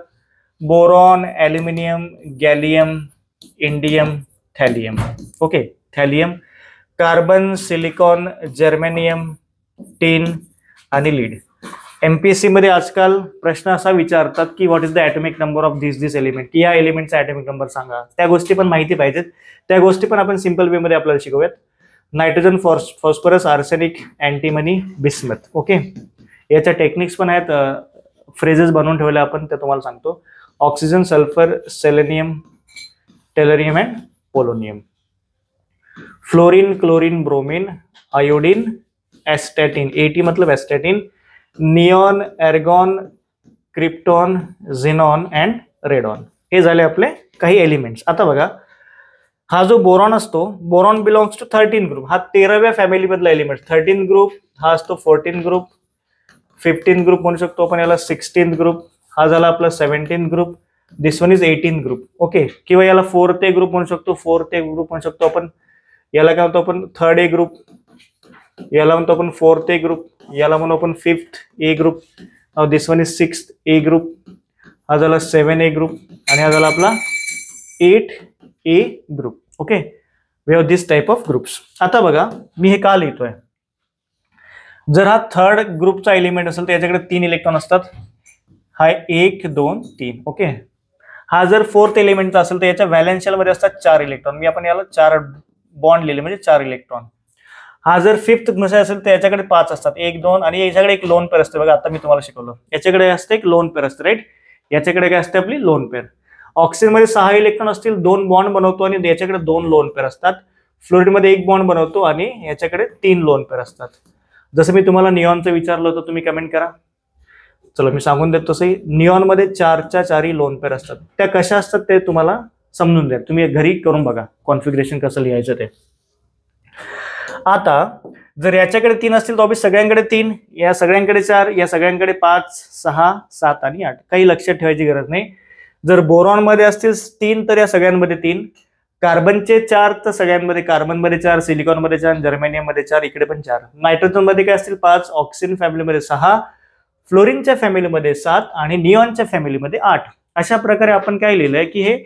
boron, aluminium, gallium, indium, thallium. Okay, thallium, carbon, silicon, germanium, tin आणि लीड. एमपीएससी मध्ये आजकाल प्रश्न असा विचारतात की what is the atomic number of this element, की या एलिमेंटचा ॲटॉमिक नंबर सांगा. त्या गोष्टी पण माहिती पाहिजेत. त्या गोष्टी पण आपण सिंपल वे मध्ये आपल्याला शिकूयात. Nitrogen, phosphorus, arsenic, antimony, bismuth. Okay, याच्या टेक्निक्स पण आहेत, फ्रेजेस बनवून ठेवले आपण, ते तुम्हाला सांगतो. Oxygen, sulphur, selenium, tellurium and polonium. Fluorine, chlorine, bromine, iodine, astatine. AT मतलब astatine. Neon, argon, krypton, xenon and radon. हे झाले आपले काही एलिमेंट्स. आता बघा, हा जो बोरॉन असतो, बोरॉन बिलॉंग्स टू 13 ग्रुप. हा 13व्या फॅमिली मधला एलिमेंट. 13 ग्रुप, हा असतो 14 ग्रुप, 15 ग्रुप म्हणू शकतो आपण याला, 16 ग्रुप, हा झाला आपला 17 group, this one is 18 group. Okay, किंवा याला 4th ए ग्रुप म्हणू शकतो, 4th ए ग्रुप म्हणू शकतो आपण. याला काय म्हणतो आपण 3rd ए ग्रुप, याला म्हणतो आपण 4th ए ग्रुप, याला म्हणू आपण 5th A group. This one is 6th A group, हा झाला 7 ए ग्रुप आणि हा झाला आपला 8 A group. Okay, we have this type of groups. आता बघा, मी हे का लिहितोय, जर हा 3rd ग्रुपचा एलिमेंट असेल तर याच्याकडे 3 इलेक्ट्रॉन असतात. हा 1 2 3. ओके, हा जर 4th एलिमेंटचा असेल तर याच्या व्हॅलेन्शियल मध्ये असतात 4 इलेक्ट्रॉन. मी आपण याला 4 बॉन्ड लिहिले म्हणजे 4 इलेक्ट्रॉन. हा जर 5th मध्ये असेल तर याच्याकडे 5 असतात, 1 2, आणि याच्याकडे एक लोन पेअर असते. बघा, आता मी तुम्हाला शिकवलं, याच्याकडे असते एक लोन पेअर असते, राईट. याच्याकडे काय असते, आपली लोन पेअर. ऑक्सिजन मध्ये 6 इलेक्ट्रॉन असतील, 2 बॉन्ड बनवतो आणि याच्याकडे 2 लोन पेअर असतात. फ्लोरीन मध्ये 1 बॉन्ड बनवतो आणि याच्याकडे 3 लोन पेअर असतात. जसं मी तुम्हाला निऑनचं विचारलं होतं, तुम्ही कमेंट करा. चलो मी सांगून देतो तसंही, निऑन मध्ये 4च्या 4 लोन पेअर असतात. त्या कशा असतात ते तुम्हाला समजून द्या, तुम्ही घरी करून बघा कॉन्फिगरेशन कसं लिहायचं ते. आता जर याच्याकडे 3 असतील तर सगळ्यांकडे 3, या सगळ्यांकडे 4, या सगळ्यांकडे 5, 6, 7 आणि 8. काही लक्षात ठेवायची गरज नाही. जर बोरॉन मध्ये असतील 3 तर या सगळ्यांमध्ये 3, कार्बनचे 4 तर सगळ्यांमध्ये, कार्बन मध्ये 4, सिलिकॉन मध्ये 4, जर्मेनियम मध्ये 4, इकडे पण 4. नायट्रोजन मध्ये काय असतील 5, ऑक्सिजन फॅमिलीमध्ये 6, फ्लोरीनच्या फॅमिलीमध्ये 7 आणि निऑनच्या फॅमिलीमध्ये 8. अशा प्रकारे आपण काय लिहिलंय की हे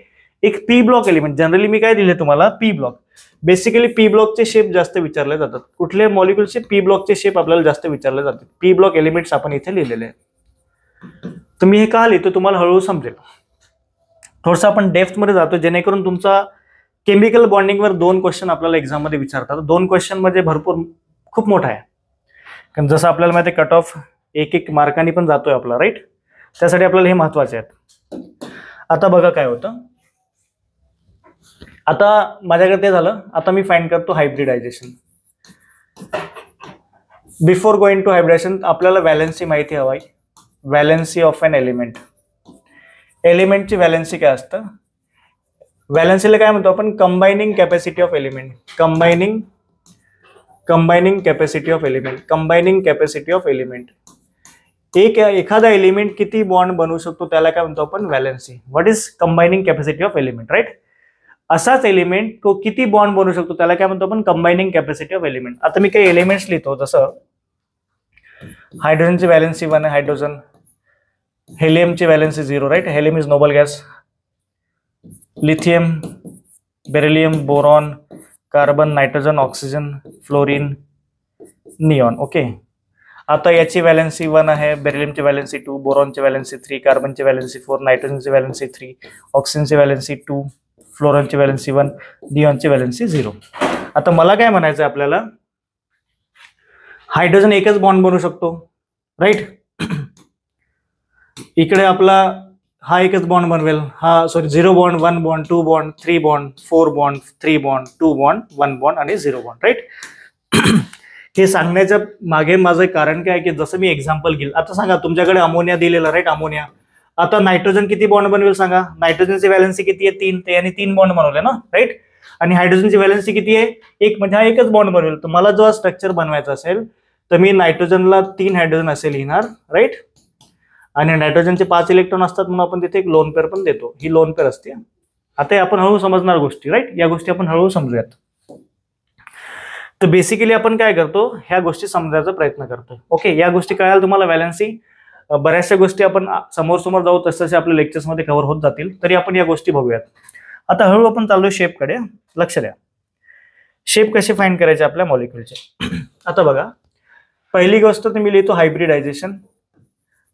एक पी ब्लॉक एलिमेंट. जनरली मी काय दिले तुम्हाला, पी ब्लॉक. बेसिकली पी ब्लॉकचे शेप जास्त विचारले जातात. कुठले मॉलिक्युलचे पी ब्लॉकचे शेप आपल्याला जास्त विचारले जातात. पी ब्लॉक एलिमेंट्स आपण इथे लिहिलेले आहेत. तुम्ही हे का लिहितो तुम्हाला हळूहळू समजेल. थोडंसं आपण डेप्थ मध्ये जातो जेणेकरून तुमचा केमिकल बॉन्डिंगवर 2 क्वेश्चन आपल्याला एक्झाम मध्ये विचारतात. 2 क्वेश्चन म्हणजे भरपूर खूप मोठा आहे, कारण जसं आपल्याला माहिती आहे कट ऑफ 1-1 मार्कांनी पण जातोय आपला, राईट. त्यासाठी आपल्याला हे महत्वाचे आहेत. आता बघा काय होतं, आता माझ्याकडे ते झालं. आता मी फाइंड करतो hybridisation. Before going to hybridisation आपल्याला व्हॅलेन्सी माहिती हवाय. Valency of an element. एलिमेंटची व्हॅलेन्सी काय असतं, व्हॅलेन्सीला काय म्हणतो आपण, combining capacity of element. Combining capacity of element. Combining capacity of element. एखादा एलिमेंट किती बॉन्ड बनवू शकतो त्याला काय म्हणतो आपण, valency. What is combining capacity of element, right. असाच एलिमेंट तो किती बॉन्ड बनवू शकतो त्याला काय म्हणतो आपण, कंबायनिंग कॅपॅसिटी ऑफ एलिमेंट. आता मी काही एलिमेंट्स लिहितो, जसं हायड्रोजनची व्हॅलेन्सी 1 आहे, हायड्रोजन. हेलियमची valency 0, right. Helium is noble gas. Lithium, beryllium, boron, carbon, nitrogen, oxygen, fluorine, neon. Okay, आता याची व्हॅलेन्सी 1 आहे, बेरिलियमची व्हॅलेन्सी 2, बोरॉनची व्हॅलेन्सी 3, कार्बनची व्हॅलेन्सी 4, नायट्रोजनची व्हॅलेन्सी 3, ऑक्सिजनची व्हॅलेन्सी 2, फ्लोरॉनची व्हॅलेन्सी 1, निऑनची व्हॅलेन्सी 0. आता मला काय म्हणायचं आपल्याला, हायड्रोजन एकच बॉन्ड बनवू शकतो, राईट. इकडे आपला हा एकच बॉन्ड बनवेल, हा sorry 0 bond, 1 bond, 2 bond, 3 bond, 4 bond, 3 bond, 2 bond, 1 bond आणि 0 बॉन्ड, राईट. हे सांगण्याच्या मागे माझं कारण काय की जसं मी एक्झाम्पल घेईल, आता सांगा तुमच्याकडे अमोनिया दिलेला, राईट, अमोनिया. आता नायट्रोजन किती बॉन्ड बनवेल सांगा, नायट्रोजनची व्हॅलेन्सी किती आहे 3, ते आणि 3 बॉन्ड बनवले ना, राईट. आणि हायड्रोजनची व्हॅलेन्सी किती आहे 1, म्हणजे हा एकच बॉन्ड बनवेल. तर मला जो स्ट्रक्चर बनवायचा असेल तर मी नायट्रोजनला 3 हायड्रोजन असे लिहिणार, राईट. आणि नायट्रोजनचे 5 इलेक्ट्रॉन असतात म्हणून आपण तिथे एक लोन पेअर पण देतो, ही लोन पेअर असते. आता आपण हळूहळू समजणार गोष्टी, राईट, या गोष्टी आपण हळूहळू समजूयात. तर बेसिकली आपण काय करतो, ह्या गोष्टी समजायचा प्रयत्न करतो. ओके, या गोष्टी कळायला तुम्हाला व्हॅलेन्सी, बऱ्याचशा गोष्टी आपण समोर समोर जाऊ तसं आपल्या लेक्चर्समध्ये कव्हर होत जातील, तरी आपण या गोष्टी बघूयात. आता हळूहळू आपण चाललोय शेपकडे. लक्ष द्या, शेप कसे फाइंड करायचे आपल्या मॉलिक्युलचे. आता बघा, पहिली गोष्ट तर मी लिहितो हायब्रिडायझेशन.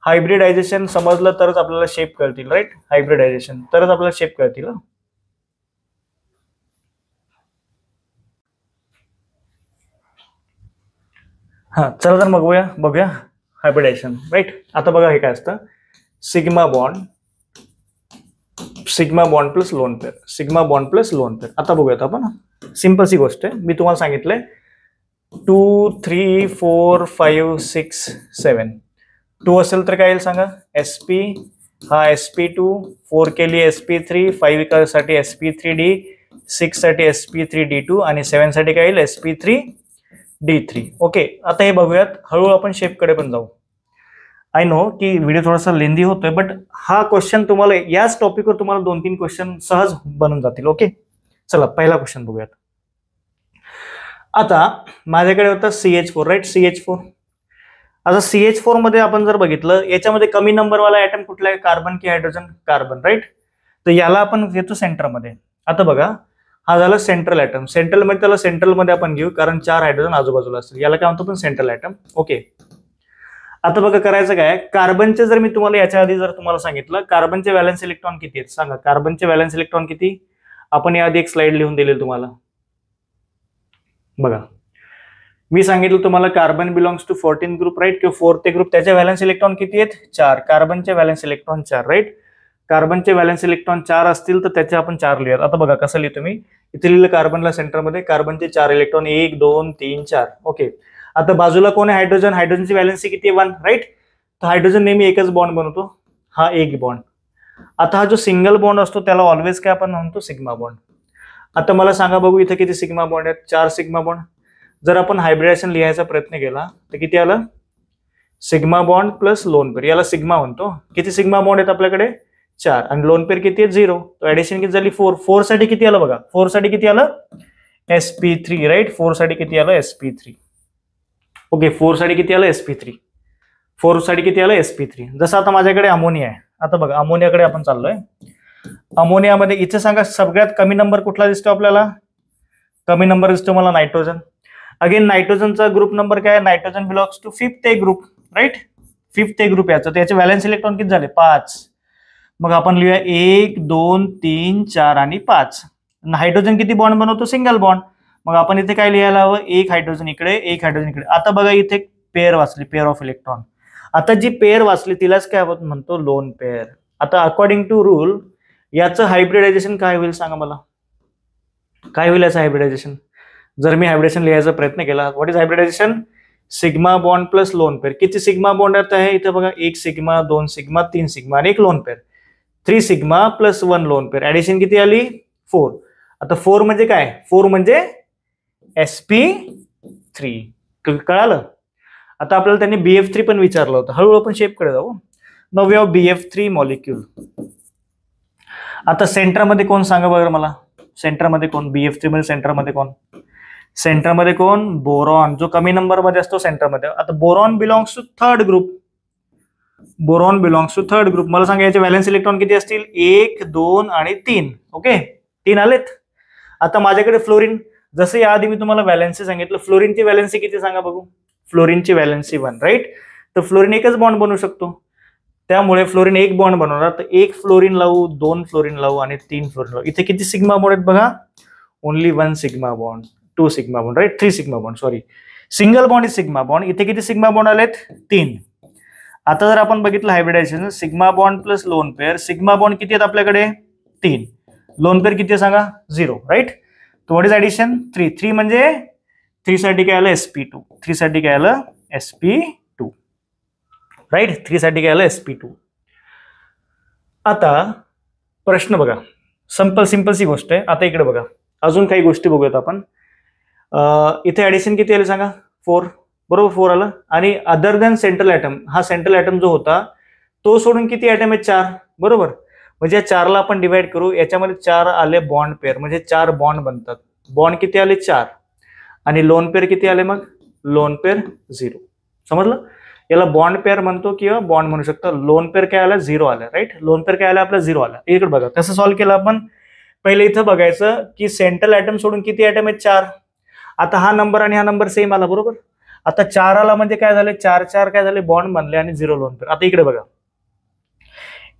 हायब्रिडायझेशन समजलं तरच आपल्याला शेप कळतील, राईट. हायब्रिडायझेशन तरच आपल्याला शेप कळतील. हा, चला तर मग बघूया हायब्रिडायझेशन, राईट. आता बघा हे काय असतं, sigma bond plus lone pair, sigma bond plus lone pair. आता बघूयात आपण, सिंपल सी गोष्ट आहे. मी तुम्हाला सांगितलंय 2, 3, 4, 5, 6, 7. 2 असेल तर काय येईल सांगा, sp, हा sp2, 4 केली sp3, 5 साठी sp3d, 6 साठी sp3d2 आणि 7 साठी काय येईल sp3d3. ओके, आता हे बघूयात. हळूहळू आपण शेपकडे पण जाऊ. आय नो की व्हिडिओ थोडासा लेंदी होतोय, बट हा क्वेश्चन तुम्हाला याच टॉपिकवर तुम्हाला 2-3 क्वेश्चन सहज बनून जातील. ओके, चला पहिला क्वेश्चन बघूयात. आता माझ्याकडे होता CH4, राईट, CH4. आता CH4 मध्ये आपण जर बघितलं, याच्यामध्ये कमी नंबरवाला ऍटम कुठला आहे, कार्बन की हायड्रोजन, कार्बन, राईट. तर याला आपण घेतो सेंटरमध्ये. आता बघा, हा झाला सेंट्रल ऍटम. सेंट्रल मध्ये त्याला सेंट्रल मध्ये आपण घेऊ, कारण 4 हायड्रोजन आजूबाजूला असतील. याला काय म्हणतो पण सेंट्रल ऍटम. ओके, आता बघा करायचं काय, कार्बनचे जर मी तुम्हाला याच्या आधी जर तुम्हाला सांगितलं, कार्बनचे व्हॅलेन्स इलेक्ट्रॉन किती आहेत सांगा, कार्बनचे व्हॅलेन्स इलेक्ट्रॉन किती. आपण याआधी एक स्लाइड लिहून दिलेली तुम्हाला, बघा. मी सांगितलं तुम्हाला carbon belongs to 14 group, right, किंवा 4th ग्रुप. त्याचे व्हॅलेन्स इलेक्ट्रॉन किती आहेत 4. कार्बनचे व्हॅलेन्स इलेक्ट्रॉन 4, राईट. कार्बनचे व्हॅलेन्स इलेक्ट्रॉन 4 असतील तर त्याचे आपण 4 लिहूयात. आता बघा कसं लिहितो मी, इथे लिहिलं कार्बनला सेंटरमध्ये, कार्बनचे 4 इलेक्ट्रॉन, 1, 2, 3, 4. ओके, आता बाजूला कोण आहे हायड्रोजन, हायड्रोजनची व्हॅलेन्सी किती आहे 1, राईट. तर हायड्रोजन नेहमी एकच बॉन्ड बनवतो, हा एक बॉन्ड. आता हा जो सिंगल बॉन्ड असतो त्याला ऑलवेज काय आपण म्हणतो, सिग्मा बॉन्ड. आता मला सांगा बघू इथे किती सिग्मा बॉन्ड आहेत, 4 सिग्मा बॉन्ड. जर आपण हायब्रिडायझेशन लिहायचा प्रयत्न केला तर किती आलं, sigma bond plus lone pair, याला सिग्मा म्हणतो. किती सिग्मा बॉन्ड आहेत आपल्याकडे 4, आणि लोन पेअर किती आहेत 0. तो ऍडिशन किती झाली 4. 4 साठी किती आलं बघा, 4 साठी किती आलं sp3, राईट. 4 साठी किती आलं sp3. ओके, 4 साठी किती आलं sp3, 4 साठी किती आलं sp3. जसं आता माझ्याकडे अमोनिया आहे. आता बघा अमोनियाकडे आपण चाललोय. अमोनियामध्ये इथे सांगा सगळ्यात कमी नंबर कुठला दिसतो आपल्याला, कमी नंबर दिसतो मला नायट्रोजन. अगेन नायट्रोजनचा ग्रुप नंबर काय, nitrogen belongs to 5th group, right. 5th group याचं, त्याचे व्हॅलेन्स इलेक्ट्रॉन किती झाले 5. मग आपण लिहूया 1, 2, 3, 4 आणि 5. हायड्रोजन किती बॉन्ड बनवतो, सिंगल बॉन्ड. मग आपण इथे काय लिहायला हवं, एक हायड्रोजन इकडे, एक हायड्रोजन इकडे. आता बघा इथे पेअर वाचली, पेअर ऑफ इलेक्ट्रॉन. आता जी पेअर वाचली तिलाच काय म्हणतो, लोन पेअर. आता अकॉर्डिंग टू रूल याचं हायब्रिडायझेशन काय होईल सांगा मला, काय होईल याचं हायब्रिडायझेशन. जर मी हायब्रिडेशन लिहायचा प्रयत्न केला, what is hybridisation, sigma bond plus lone pair. किती सिग्मा बॉन्ड आहे इथे बघा, 1 सिग्मा, 2 सिग्मा, 3 सिग्मा आणि एक lone pair. 3 sigma plus 1 lone pair, addition किती आली 4. आता 4 म्हणजे काय, 4 म्हणजे sp3, कळालं. आता आपल्याला त्यांनी BF3 पण विचारलं होतं. हळूहळू आपण शेपकडे जाऊ. Now we have BF3 molecule. आता सेंटरमध्ये कोण सांगा बघा मला, सेंटरमध्ये कोण, BF3 मध्ये सेंटरमध्ये कोण, सेंटरमध्ये कोण, बोरॉन, जो कमी नंबर मध्ये असतो सेंटरमध्ये. आता boron belongs to 3rd group, boron belongs to 3rd group. मला सांगा याचे व्हॅलेन्स इलेक्ट्रॉन किती असतील, 1, 2 आणि 3. ओके, 3 आलेत. आता माझ्याकडे फ्लोरीन, जसं याआधी मी तुम्हाला व्हॅलेन्सी सांगितलं, फ्लोरीनची व्हॅलेन्सी किती सांगा बघू. फ्लोरीनची व्हॅलेन्सी 1, राईट. तर फ्लोरीन एकच बॉन्ड बनवू शकतो, त्यामुळे फ्लोरीन एक बॉन्ड बनवणार. तर 1 फ्लोरीन लावू, 2 फ्लोरीन लावू आणि 3 फ्लोरीन लावू. इथे किती सिग्मा बॉन्ड आहेत बघा, only 1 sigma bond, 2 sigma bond, right, 3 sigma bond, sorry, single bond is sigma bond. इथे किती सिग्मा बॉन्ड आलेत, 3. आता जर आपण बघितलं hybridisation, sigma bond plus lone pair, sigma bond किती आहेत आपल्याकडे, 3, लोन पेअर किती आहे सांगा, 0, राईट. तर व्हॉट इज ऍडिशन, 3. 3 म्हणजे 3 साठी काय आलं, sp2. 3 साठी काय आलं, sp2, राईट. 3 साठी काय आलं, sp2. आता प्रश्न बघा, सिंपलची गोष्ट आहे. आता इकडे बघा, अजून काही गोष्टी बघूयात आपण. इथे ऍडिशन किती आले सांगा, 4, बरोबर, 4 आलं. आणि अदर दॅन सेंट्रल ॲटम, हा सेंट्रल ॲटम जो होता तो सोडून किती ॲटम आहेत, 4, बरोबर. म्हणजे 4ला आपण डिवाइड करू, याच्यामध्ये 4 आले बॉन्ड पेअर, म्हणजे 4 बॉन्ड बनतात. बॉन्ड किती आले, 4. आणि लोन पेअर किती आले, मग लोन पेअर 0. समजलं, याला बॉन्ड पेअर म्हणतो किंवा बॉन्ड म्हणू शकतो. लोन पेअर काय आला, 0 आला, राईट. लोन पेअर काय आला आपला, 0 आला. इकडे बघा कसं सॉल्व्ह केलं आपण. पहिले इथं बघायचं की सेंट्रल ॲटम सोडून किती ॲटम आहेत, 4. आता हा नंबर आणि हा नंबर सेम आला, बरोबर. आता 4 आला म्हणजे काय झाले, 4 काय झाले, बॉन्ड बनले आणि 0 लोन पेअर. आता इकडे बघा,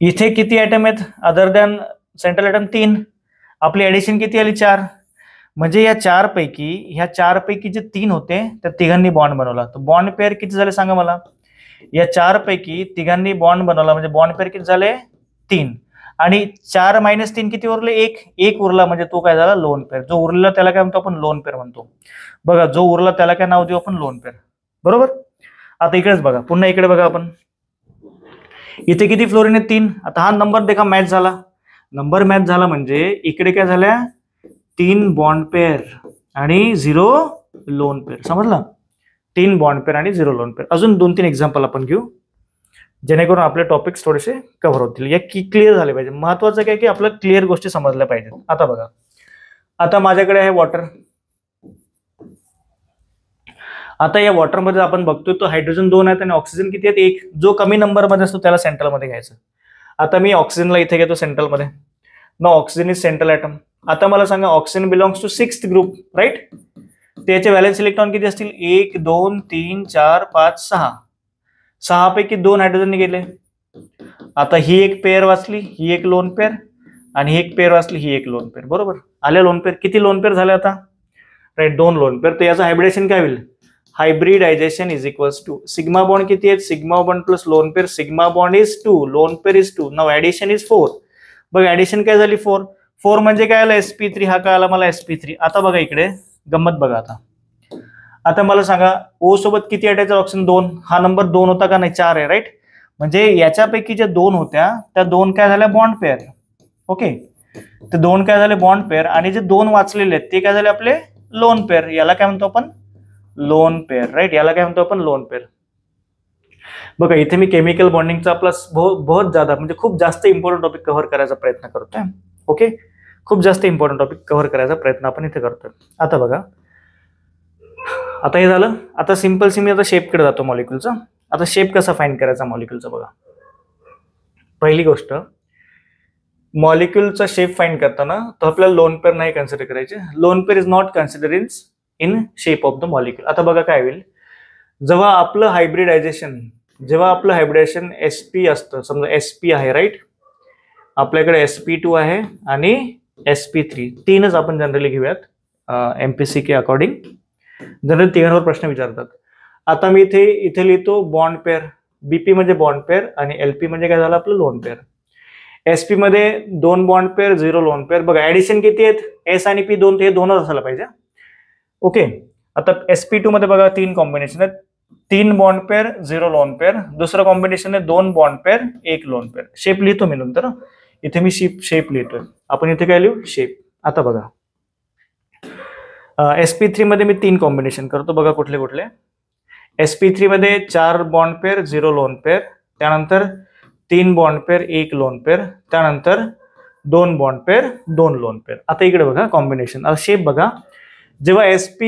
इथे किती ॲटम आहेत अदर दॅन सेंट्रल ॲटम, 3. आपली ऍडिशन किती आली, 4. म्हणजे या 4 पैकी जे 3 होते त्या तिघांनी बॉन्ड बनवला. तर बॉन्ड पेअर किती झाले सांगा मला. या 4 पैकी तिघांनी बॉन्ड बनवला, म्हणजे बॉन्ड पेअर किती झाले, 3. आणि 4 - 3 किती उरले, 1 उरला, म्हणजे तो काय झाला, लोन पेअर. जो उरला त्याला काय म्हणतो आपण, लोन पेअर म्हणतो. बघा, जो उरला त्याला काय नाव देऊ आपण, लोन पेअर, बरोबर. आता इकडेच बघा, पुन्हा इकडे बघा आपण, इथे किती फ्लोरीन आहे, 3. आता हा नंबर देखा मॅच झाला. नंबर मॅच झाला म्हणजे इकडे काय झाल्या, 3 बॉन्ड पेअर आणि 0 लोन पेअर. समजलं, 3 बॉन्ड पेअर आणि 0 लोन पेअर. अजून 2-3 एक्झाम्पल आपण घेऊ, जेणेकरून आपले टॉपिक्स थोडेसे कव्हर होतील, या क्लिअर झाले पाहिजे. महत्वाचं काय की आपल्याला क्लिअर गोष्टी समजल्या पाहिजेत. आता बघा, आता माझ्याकडे आहे वॉटर. आता या वॉटरमध्ये आपण बघतोय तो हायड्रोजन 2 आहेत आणि ऑक्सिजन किती आहेत, 1. जो कमी नंबरमध्ये असतो त्याला सेंट्रलमध्ये घ्यायचं. आता मी ऑक्सिजनला इथे घेतो सेंट्रलमध्ये. No, oxygen is central atom. आता मला सांगा, oxygen belongs to 6th group, right. त्याचे व्हॅलेन्स इलेक्ट्रॉन किती असतील, 1 2 3 4 5 6. 6 पैकी 2 हायड्रोजन गेले. आता ही एक पेअर वाचली, ही एक लोन पेअर, आणि ही एक पेअर वाचली, ही एक लोन पेअर, बरोबर. आल्या लोन पेअर. किती लोन पेअर झाले आता, राईट, 2 लोन पेअर. तर याचं हायब्रिडेशन काय होईल, hybridisation is equals to sigma bond किती आहेत, sigma bond plus lone pair. Sigma bond is 2, lone pair is 2. Now addition is 4. बघ ऍडिशन काय झाली, 4 म्हणजे काय आला, sp3. हा काय आला मला, sp3. आता बघा इकडे गंमत बघा. आता मला सांगा, ओ सोबत किती अटॅच ऑक्सिजन, 2. हा नंबर 2 होता का नाही, 4 आहे, राईट. म्हणजे याच्यापैकी ज्या 2 होत्या त्या 2 काय झाल्या, बॉन्ड पेअर. ओके, ते 2 काय झाले, बॉन्ड पेअर. आणि जे 2 वाचलेले आहेत ते काय झाले आपले, लोन पेअर. याला काय म्हणतो आपण, लोन पेअर, राईट. याला काय म्हणतो आपण, लोन पेअर. बघा, इथे मी केमिकल बॉन्डिंगचा आपला बहुत ज्यादा म्हणजे खूप जास्त इम्पॉर्टंट टॉपिक कव्हर करायचा प्रयत्न करतोय. ओके, खूप जास्त इम्पॉर्टंट टॉपिक कव्हर करायचा प्रयत्न आपण इथे करतोय. आता बघा, आता हे झालं. आता सिंपल मी आता शेपकडे जातो मॉलिक्युलचा. आता शेप कसा फाइंड करायचा मॉलिक्युलचा बघा. पहिली गोष्ट, मॉलिक्युलचा शेप फाइंड करताना तो आपल्याला लोन पेअर नाही कन्सिडर करायचे. Loan pair is not consider in shape of the molecule. आता बघा काय होईल, जेव्हा आपलं हायब्रिडायझेशन sp असतं, समजा sp आहे, राईट. आपल्याकडे sp2 आहे आणि sp3, 3च आपण जनरली घेऊयात MPC के अकॉर्डिंग. जनरली 3वर प्रश्न विचारतात. आता मी इथे लिहितो बॉन्ड पेअर. BP म्हणजे बॉन्ड पेअर आणि LP म्हणजे काय झालं आपलं, लोन पेअर. SP मध्ये 2 बॉन्ड पेअर, 0 लोन पेअर. बघा ऍडिशन किती आहेत, S आणि P 2, हे 2च असायला पाहिजे. ओके, आता sp2 मध्ये बघा 3 कॉम्बिनेशन आहेत, 3 बॉन्ड पेअर, 0 लोन पेअर. दुसरं कॉम्बिनेशन आहे 2 bond pair, 1 lone pair. Shape लिहितो मी नंतर. इथे मी शेप लिहितोय, आपण इथे काय लिहू, शेप. आता बघा, sp3 मध्ये मी 3 कॉम्बिनेशन करतो. बघा कुठले कुठले. sp3 मध्ये 4 बॉन्ड पेअर, 0 लोन पेअर. त्यानंतर 3 बॉन्ड पेअर, 1 लोन पेअर. त्यानंतर 2 बॉन्ड पेअर, 2 लोन पेअर. आता इकडे बघा कॉम्बिनेशन. आता शेप बघा, जेव्हा sp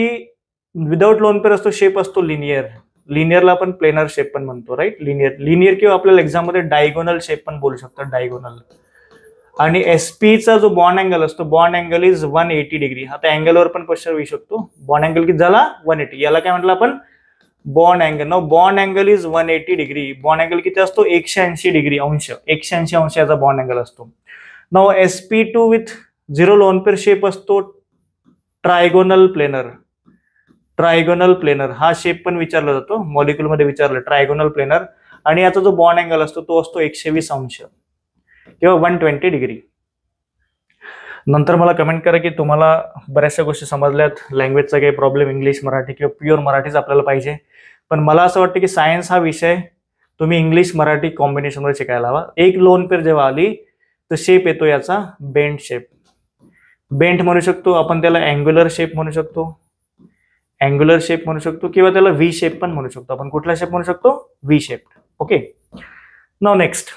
विदाउट लोन पेअर असतो, शेप असतो लिनियर. लिनियरला आपण प्लेनर शेप पण म्हणतो, राईट. लिनियर किंवा आपल्याला एक्झाम मध्ये डायगोनल शेप पण बोलू शकतो, डायगोनल. आणि sp चा जो बॉन्ड अँगल असतो, बॉन्ड अँगल इज 180 डिग्री. आता अँगलवर पण क्वेश्चन येऊ शकतो. बॉन्ड अँगल किती झाला? 180. याला काय म्हटलं आपण? Bond angle. Now bond angle is 180 degree. Bond angle किती असतो? 180 डिग्री अंश. 180 अंश याचा बॉन्ड अँगल असतो. Now sp2 with 0 loan pair shape असतो ट्रायगोनल प्लेनर. ट्रायगोनल प्लेनर हा शेप पण विचारला जातो, मॉलिक्यूल मध्ये विचारलं ट्रायगोनल प्लेनर. आणि याचा जो बॉन्ड अँगल असतो तो असतो 120 अंश किंवा 120 डिग्री. नंतर मला कमेंट करा की तुम्हाला बऱ्याचशा गोष्टी समजल्यात, लँग्वेजचा काही प्रॉब्लेम, इंग्लिश मराठी किंवा प्युअर मराठीच आपल्याला पाहिजे. पण मला असं वाटतं की सायन्स हा विषय तुम्ही इंग्लिश मराठी कॉम्बिनेशनमध्ये शिकायला हवा. एक लोन पेअर जेव्हा आली तर शेप येतो याचा बेंट शेप. बेंट म्हणू शकतो आपण त्याला, अँग्युलर शेप म्हणू शकतो, अँग्युलर शेप म्हणू शकतो किंवा त्याला व्ही शेप पण म्हणू शकतो आपण. कुठला शेप म्हणू शकतो? V shape. Okay. Now next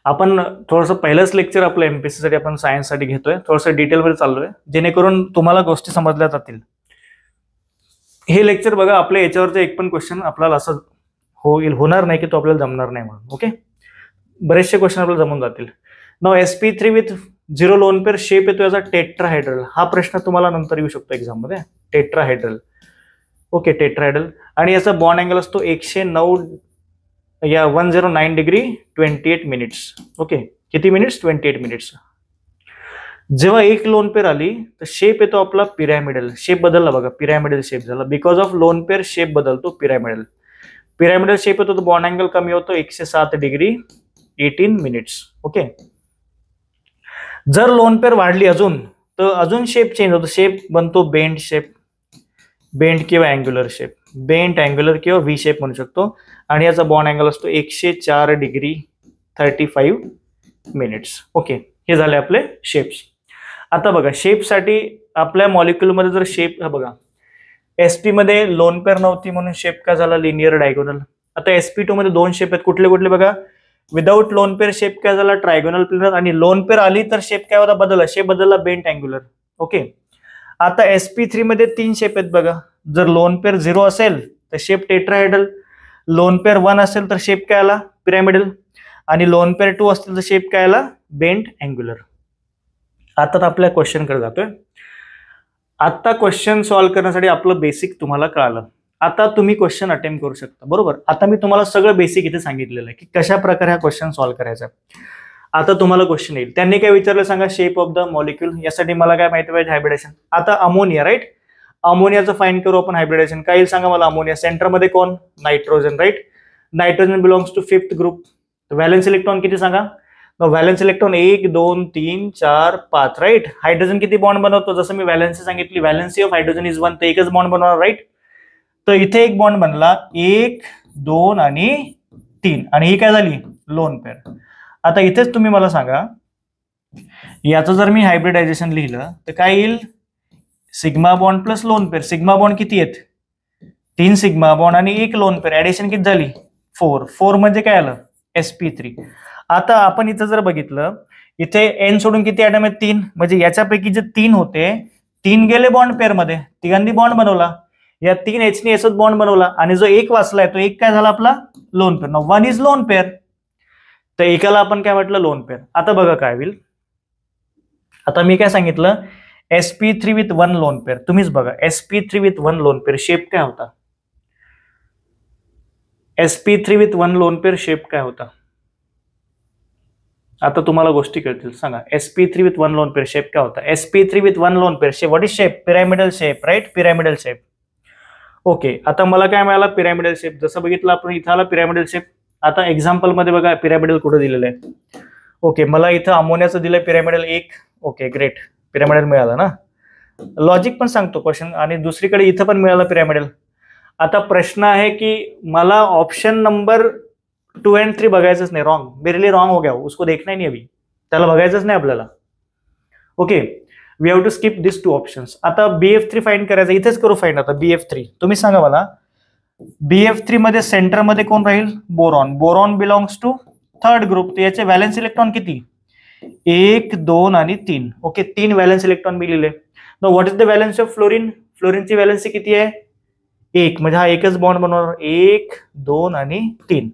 आपण थोडंसं पहिलंच लेक्चर आपलं एमपीएससी साठी आपण सायन्स साठी घेतोय, थोडंसं डिटेलमध्ये चाललोय जेणेकरून तुम्हाला गोष्टी समजल्या जातील. हे लेक्चर बघा, आपल्या याच्यावरचं एक पण क्वेश्चन आपल्याला असं होणार नाही की तो आपल्याला जमणार नाही म्हणून. ओके, बरेचसे क्वेश्चन आपल्याला जमून जातील. Now sp3 with 0 loan pair shape येतो याचा टेट्राहेड्रल. हा प्रश्न तुम्हाला नंतर येऊ शकतो एक्झाम मध्ये. टेट्राहेड्रल. Okay, tetrahedral. आणि याचा बॉन्ड अँगल असतो 109 या 109 डिग्री 28 मिनिट्स. ओके, किती मिनिट्स? 28 मिनिट्स. जेव्हा एक लोन पेअर आली तर शेप येतो आपला पिरॅमिडल. शेप बदलला बघा, पिरॅमिडल शेप झाला. Because of lone pair shape बदलतो पिरॅमिडल. पिरॅमिडल शेप येतो तर बॉन्ड अँगल कमी होतो 107 डिग्री 18 मिनिट्स. ओके. जर लोन पेअर वाढली अजून तर अजून शेप चेंज होतो. शेप बनतो बेंट शेप, बेंट किंवा अँग्युलर शेप. बेंट, अँग्युलर किंवा व्ही शेप म्हणू शकतो. आणि याचा बॉन्ड अँगल असतो 104 डिग्री 35 मिनिट्स. ओके, हे झाले आपले शेप्स. आता बघा, शेपसाठी आपल्या मॉलिक्यूलमध्ये जर शेप बघा, sp मध्ये लोन पेअर नव्हती म्हणून शेप काय झाला? Linear diagonal. आता sp2 मध्ये दोन शेप आहेत, कुठले कुठले बघा? विदाउट लोन पेअर शेप काय झाला? Trigonal planar. आणि लोन पेअर आली तर शेप काय होता? बदलला. शेप बदलला बेंट अँग्युलर. ओके. आता sp3 मध्ये तीन शेप आहेत बघा. जर लोन पेअर 0 असेल तर शेप टेट्राहेड्रल, लोन पेअर 1 असेल तर शेप काय आला? पिरॅमिडल. आणि लोन पेअर 2 असतील तर शेप काय आला? Bent angular. आता आपल्या क्वेश्चन कडे जातोय. आता क्वेश्चन सॉल्व्ह करण्यासाठी आपलं बेसिक तुम्हाला कळालं. आता तुम्ही क्वेश्चन अटेम्प्ट करू शकता, बरोबर. आता मी तुम्हाला सगळं बेसिक इथे सांगितलेलं आहे की कशा प्रकारे हा क्वेश्चन सॉल्व्ह करायचा. आता तुम्हाला क्वेश्चन येईल, त्यांनी काय विचारलं सांगा? Shape of the molecule. यासाठी मला काय माहिती पाहिजे? हायब्रिडेशन. आता अमोनिया, राईट? अमोनियाचं फाइंड करू आपण हायब्रिडेशन. काय येईल सांगा मला? अमोनिया सेंटरमध्ये कोण? Nitrogen, right? Nitrogen belongs to 5th group. Valence electron किती सांगा? Valence electron 1 2 3 4 5, right? हायड्रोजन किती बॉन्ड बनवतो? जसं मी व्हॅलेन्सी सांगितली, व्हॅलेन्सी ऑफ हायड्रोजन इज 1, तर एकच बॉन्ड बनवणार, राईट? तर इथे एक बॉन्ड बनला, 1 2 आणि 3, आणि ही काय झाली? Loan pair. आता इथेच तुम्ही मला सांगा, याचं जर मी हायब्रिडायझेशन लिहिलं तर काय येईल? Sigma bond plus lone pair. Sigma bond किती आहेत? 3 सिग्मा बॉन्ड आणि 1 लोन पेअर. ऍडिशन किती झाली? 4. 4 म्हणजे काय आलं? sp3. आता आपण इथं जर बघितलं, इथे n सोडून किती ऍटम आहेत? 3. म्हणजे याच्यापैकी जे 3 होते, 3 गेले बॉन्ड पेअर मध्ये, तिघांनी बॉन्ड बनवला. या 3 H ने एसच बॉन्ड बनवला. आणि जो एक वाचलाय तो एक काय झाला आपला? Lone pair. 1 is lone pair. तर एकाला आपण काय म्हटलं? Loan pair. आता बघा काय होईल. आता मी काय सांगितलं? sp3 with 1 lone pair. तुम्हीच बघा, sp3 with 1 lone pair shape काय होता? sp3 with 1 lone pair shape काय होता? आता तुम्हाला गोष्टी कळतील. सांगा, sp3 with 1 lone pair shape काय होता? sp3 with 1 lone pair shape, what is shape? Pyramidal shape, right? Pyramidal shape. Okay. आता मला काय मिळाला? Pyramidal shape. जसं बघितलं आपण इथं आला पिरॅमिडल शेप. आता एक्झाम्पल मध्ये बघा पिरॅमिडल कुठं दिलेलं आहे. ओके, मला इथं अमोनियाचं दिलंय पिरॅमिडल 1. Okay, great. पिरॅमिडल मिळाला ना. लॉजिक पण सांगतो क्वेश्चन. आणि दुसरीकडे इथं पण मिळालं पिरॅमिडल. आता प्रश्न आहे की मला ऑप्शन नंबर 2 and 3 बघायचंच नाही. रॉंग, मेरे लिए रॉंग हो गया, उसको देखना ही नहीं अभी, त्याला बघायचंच नाही आपल्याला. Okay, we have to skip this 2 options. आता BF3 फाइंड करायचं, इथेच करू फाइंड. आता BF3 तुम्ही सांगा मला, BF3 मध्ये सेंटर मध्ये कोण राहील? Boron. Boron belongs to 3rd group. तर याचे व्हॅलेन्स इलेक्ट्रॉन किती? 1 2 आणि 3. ओके, 3 व्हॅलेन्स इलेक्ट्रॉन मी लिहिले. Now what is the valency of fluorine? फ्लोरीनची व्हॅलेन्सी किती आहे? 1. म्हणजे हा एकच बॉन्ड बनवणार, 1 2 आणि 3.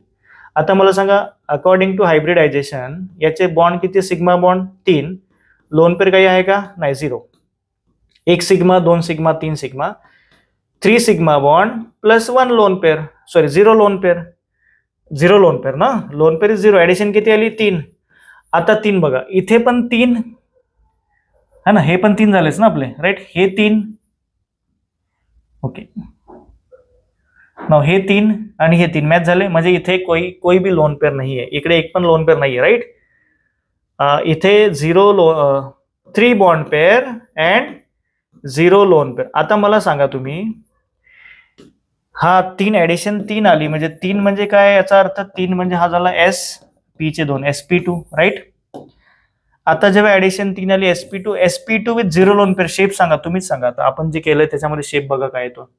आता मला सांगा, अकॉर्डिंग टू हायब्रिडायझेशन याचे बॉन्ड किती? सिग्मा बॉन्ड 3, लोन पेअर काही आहे का? नाही, 0. 1 sigma, 2 sigma, 3 sigma, 3 sigma bond plus 1 lone pair, sorry 0 lone pair, 0 lone pair ना, लोन पेअर इज 0. ऍडिशन किती आली? 3. आता 3 बघा, इथे पण 3 है ना, हे पण 3 झालेच ना आपले, राईट. हे 3, ओके. नाउ हे 3 आणि हे 3 मॅच झाले, म्हणजे इथे कोई भी लोन पेअर नाही आहे, इकडे एक पण लोन पेअर नाही आहे, राईट. इथे 3 bond pair and 0 loan pair. आता मला सांगा तुम्ही, हा 3 ऍडिशन 3 आली, म्हणजे 3 म्हणजे काय? याचा अर्थ 3 म्हणजे हा झाला SP चे 2, SP2, राईट. आता जेव्हा ऍडिशन 3 आली SP2 with 0 loan pair, shape सांगा, तुम्हीच सांगा. आता आपण जे केलंय त्याच्यामध्ये शेप बघा काय येतो.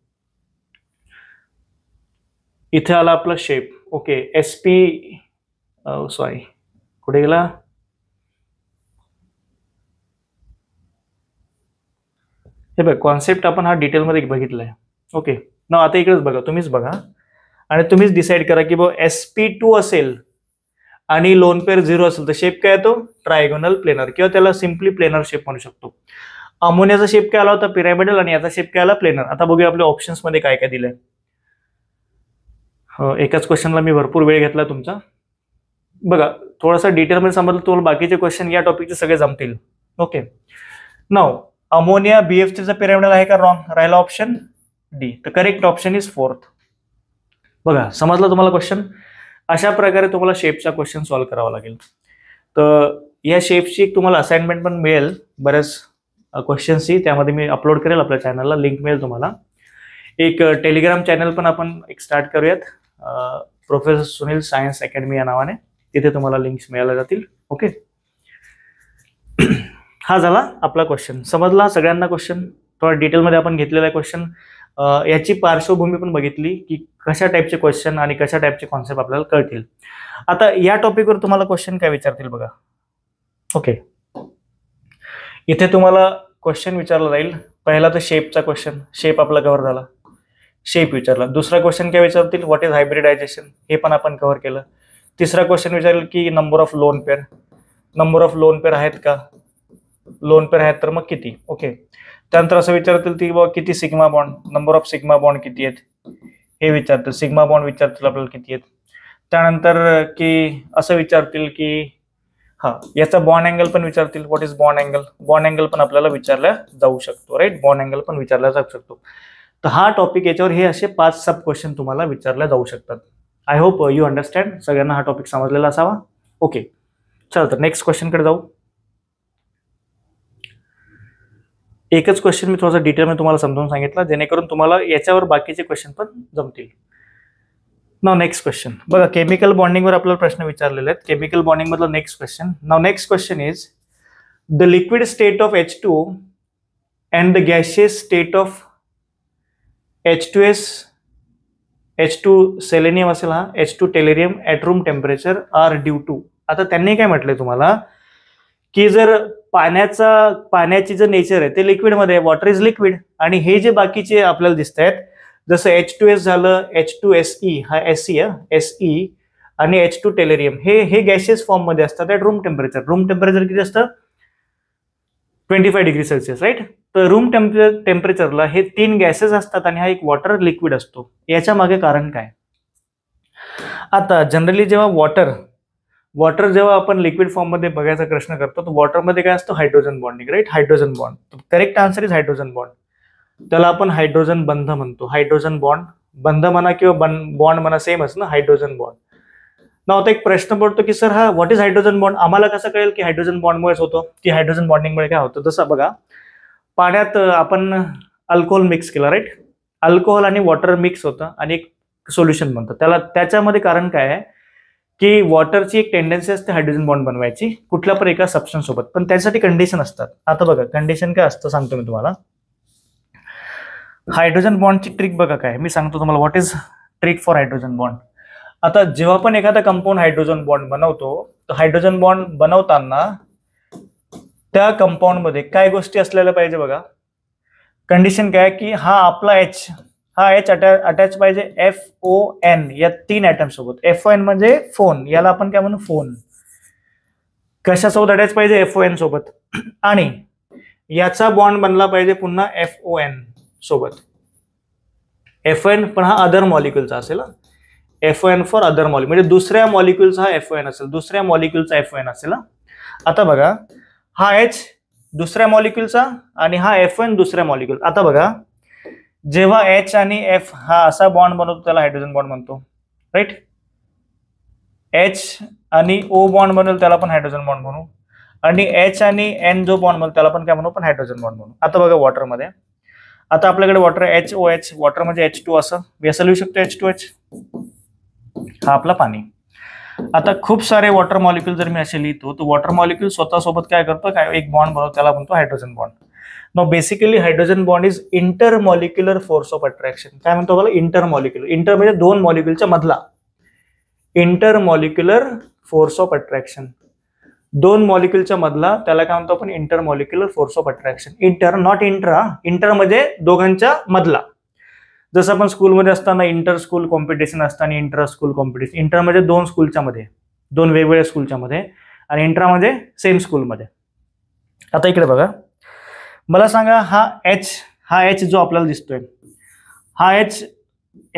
इथे आला आपला शेप, ओके. SP, सॉरी कुठे गेला? हे बघ, कॉन्सेप्ट आपण हा डिटेलमध्ये बघितलाय, ओके. ना आता इकडेच बघा, तुम्हीच बघा आणि तुम्हीच डिसाईड करा की बाबा SP2 असेल आणि लोन पेअर 0 असेल तर शेप काय येतो? ट्रायगोनल प्लेनर, किंवा त्याला सिम्पली प्लेनर शेप म्हणू शकतो. अमोनियाचा शेप काय आला होता? पिरॅमिडल, आणि याचा शेप काय आला? प्लेनर. आता बघूया आपल्या ऑप्शन्स मध्ये काय काय दिलंय. एकाच क्वेश्चनला मी भरपूर वेळ घेतला तुमचा. बघा, थोडासा डिटेलमध्ये समजलं तुम्हाला, बाकीचे क्वेश्चन या टॉपिकचे सगळे जमतील, ओके. नाउ अमोनिया BF3चा पिरॅमिडल आहे का? रॉंग. राहिला ऑप्शन डी. तर करेक्ट ऑप्शन इज 4th. बघा, समजलं तुम्हाला क्वेश्चन? अशा प्रकारे तुम्हाला शेपचा क्वेश्चन सॉल्व्ह करावा लागेल. तर या शेपची तुम्हाला असाइनमेंट पण मिळेल बऱ्याच क्वेश्चन्सची, त्यामध्ये मी अपलोड करेल आपल्या चॅनलला, लिंक मिळेल तुम्हाला. एक टेलिग्राम चॅनल पण आपण एक स्टार्ट करूयात, प्रोफेसर सुनील सायन्स अकॅडमी या नावाने. तिथे तुम्हाला लिंक्स मिळाल्या जातील, ओके. हा झाला आपला क्वेश्चन. समजला सगळ्यांना क्वेश्चन? थोडा डिटेलमध्ये आपण घेतलेला आहे क्वेश्चन. याची पार्श्वभूमी पण बघितली की कशा टाईपचे क्वेश्चन आणि कशा टाईपचे कॉन्सेप्ट आपल्याला कळतील. आता या टॉपिकवर तुम्हाला क्वेश्चन काय विचारतील बघा, ओके. इथे तुम्हाला क्वेश्चन विचारला जाईल. पहिला तर शेपचा क्वेश्चन, शेप आपला कव्हर झाला, शेप विचारला. दुसरा क्वेश्चन काय विचारतील? व्हॉट इज हायब्रिडायझेशन, हे पण आपण कव्हर केलं. तिसरा क्वेश्चन विचारेल की number of lone pair, number of lone pair आहेत का? लोन पेअर आहेत तर मग किती, ओके. त्यानंतर असं विचारतील की बाबा किती sigma bond, number of sigma bond किती आहेत हे विचारतील. सिग्मा बॉन्ड विचारतील आपल्याला किती आहेत. त्यानंतर की असं विचारतील की हा याचा बॉन्ड अँगल पण विचारतील, what is bond angle. Bond angle पण आपल्याला विचारला जाऊ शकतो, राईट. बॉन्ड अँगल पण विचारला जाऊ शकतो. तर हा टॉपिक, याच्यावर हे असे 5 सब क्वेश्चन तुम्हाला विचारले जाऊ शकतात. I hope you understand. सगळ्यांना हा टॉपिक समजलेला असावा, ओके. चला तर नेक्स्ट क्वेश्चनकडे जाऊ. एकच क्वेश्चन मी थोडासा डिटेलमध्ये तुम्हाला समजावून सांगितलं, जेणेकरून तुम्हाला याच्यावर बाकीचे क्वेश्चन पण जमतील. नाउ नेक्स्ट क्वेश्चन बघा, केमिकल बॉन्डिंगवर आपल्याला प्रश्न विचारलेले आहेत. केमिकल बॉन्डिंग मधला next question. Now next question is the liquid state of H2 and the gaseous state of H2S, H2 selenium असेल हा, H2 tellurium at room temperature are due to. आता त्यांनी काय म्हटलंय तुम्हाला की जर पाण्याची जर नेचर आहे ते लिक्विडमध्ये आहे, वॉटर इज लिक्विड, आणि हे जे बाकीचे आपल्याला दिसत आहेत जसं H2S झालं, H2SE हा SE आणि H2 टेलेरियम हे गॅशियस फॉर्म मध्ये असतात at room temperature. Room temperature किती असतं? 25 डिग्री सेल्सिअस, राईट. तर रूम टेम्परेचरला हे 3 गॅसेस असतात आणि हा एक वॉटर लिक्विड असतो. याच्या मागे कारण काय? आता जनरली जेव्हा वॉटर जेव्हा आपण लिक्विड फॉर्म मध्ये बघायचा प्रश्न करतो तर वॉटरमध्ये काय असतं? Hydrogen bonding, right. Hydrogen bond. Correct answer is hydrogen bond. त्याला आपण हायड्रोजन बंध म्हणतो. हायड्रोजन बॉन्ड, बंध म्हणा किंवा बॉन्ड म्हणा, सेमच ना, हायड्रोजन बॉन्ड. ना आता एक प्रश्न पडतो की सर हा व्हॉट इज हायड्रोजन बॉन्ड, आम्हाला कसं कळेल की हायड्रोजन बॉन्डमुळेच होतो की हायड्रोजन बॉन्डिंगमुळे काय होतं? जसं बघा, पाण्यात आपण अल्कोहोल मिक्स केला, राईट. अल्कोहोल आणि वॉटर मिक्स होतं आणि एक सोल्युशन बनतं. त्याच्यामध्ये कारण काय आहे की वॉटरची एक टेंडन्सी असते हायड्रोजन बॉन्ड बनवायची कुठल्या पण एका सबस्टन्स सोबत, पण त्यासाठी कंडिशन असतात. आता बघा कंडिशन काय असतं सांगतो मी तुम्हाला. हायड्रोजन बॉन्डची ट्रिक बघा काय, मी सांगतो तुम्हाला what is trick for hydrogen bond. आता जेव्हा पण एखादा कंपाऊंड हायड्रोजन बॉन्ड बनवतो तर हायड्रोजन बॉन्ड बनवताना त्या कंपाऊंड मध्ये काय गोष्टी असलेल्या पाहिजे बघा. कंडिशन काय की हा आपला H हा एच अटॅच पाहिजे FON या 3 ऍटम सोबत. FON म्हणजे फोन, याला आपण काय म्हणू, फोन. कशासोबत अटॅच पाहिजे, FON सोबत. आणि याचा बॉन्ड बनला पाहिजे पुन्हा FON सोबत. FON पण हा अदर मॉलिक्युलचा असेल. FON फॉर अदर मॉलिक्युल म्हणजे दुसऱ्या मॉलिक्युलचा हा FON असेल, दुसऱ्या मॉलिक्युलचा FON असेल. आता बघा, हा H दुसऱ्या मॉलिक्युलचा आणि हा FON दुसऱ्या मॉलिक्युल. आता बघा, जेव्हा H आणि F हा असा बॉन्ड बनवतो त्याला हायड्रोजन बॉन्ड म्हणतो, राईट. H आणि O बॉन्ड बनवतो त्याला पण हायड्रोजन बॉन्ड म्हणू. आणि H आणि N जो बॉन्ड बनवतो त्याला पण काय म्हणू, पण हायड्रोजन बॉन्ड म्हणू. आता बघा वॉटरमध्ये, आता आपल्याकडे वॉटर HOH, वॉटर म्हणजे H2 असं मी असं लिहू शकतो, H2H. हा आपला पाणी. आता खूप सारे वॉटर मॉलिक्यूल जर मी असे लिहितो तर वॉटर मॉलिक्यूल स्वतः सोबत काय करतो, काय एक बॉन्ड बनवतो त्याला म्हणतो hydrogen bond. Now basically hydrogen bond is intermolecular force of attraction. काय म्हणतो बघा, इंटरमॉलिक्युलर. इंटर म्हणजे दोन मॉलिक्युलच्या मधला, इंटरमॉलिक्युलर फोर्स ऑफ अट्रॅक्शन. दोन मॉलिक्युलच्या मधला त्याला काय म्हणतो आपण, intermolecular force of attraction. Inter not intra, inter म्हणजे दोघांच्या मधला. जसं आपण स्कूलमध्ये असताना इंटर स्कूल कॉम्पिटिशन असतं आणि इंटर स्कूल कॉम्पिटिशन. इंटर म्हणजे दोन स्कूलच्या मध्ये, दोन वेगवेगळ्या स्कूलच्या मध्ये, आणि इंट्रा म्हणजे सेम स्कूलमध्ये. आता इकडे बघा, मला सांगा हा H जो आपल्याला दिसतोय, हा H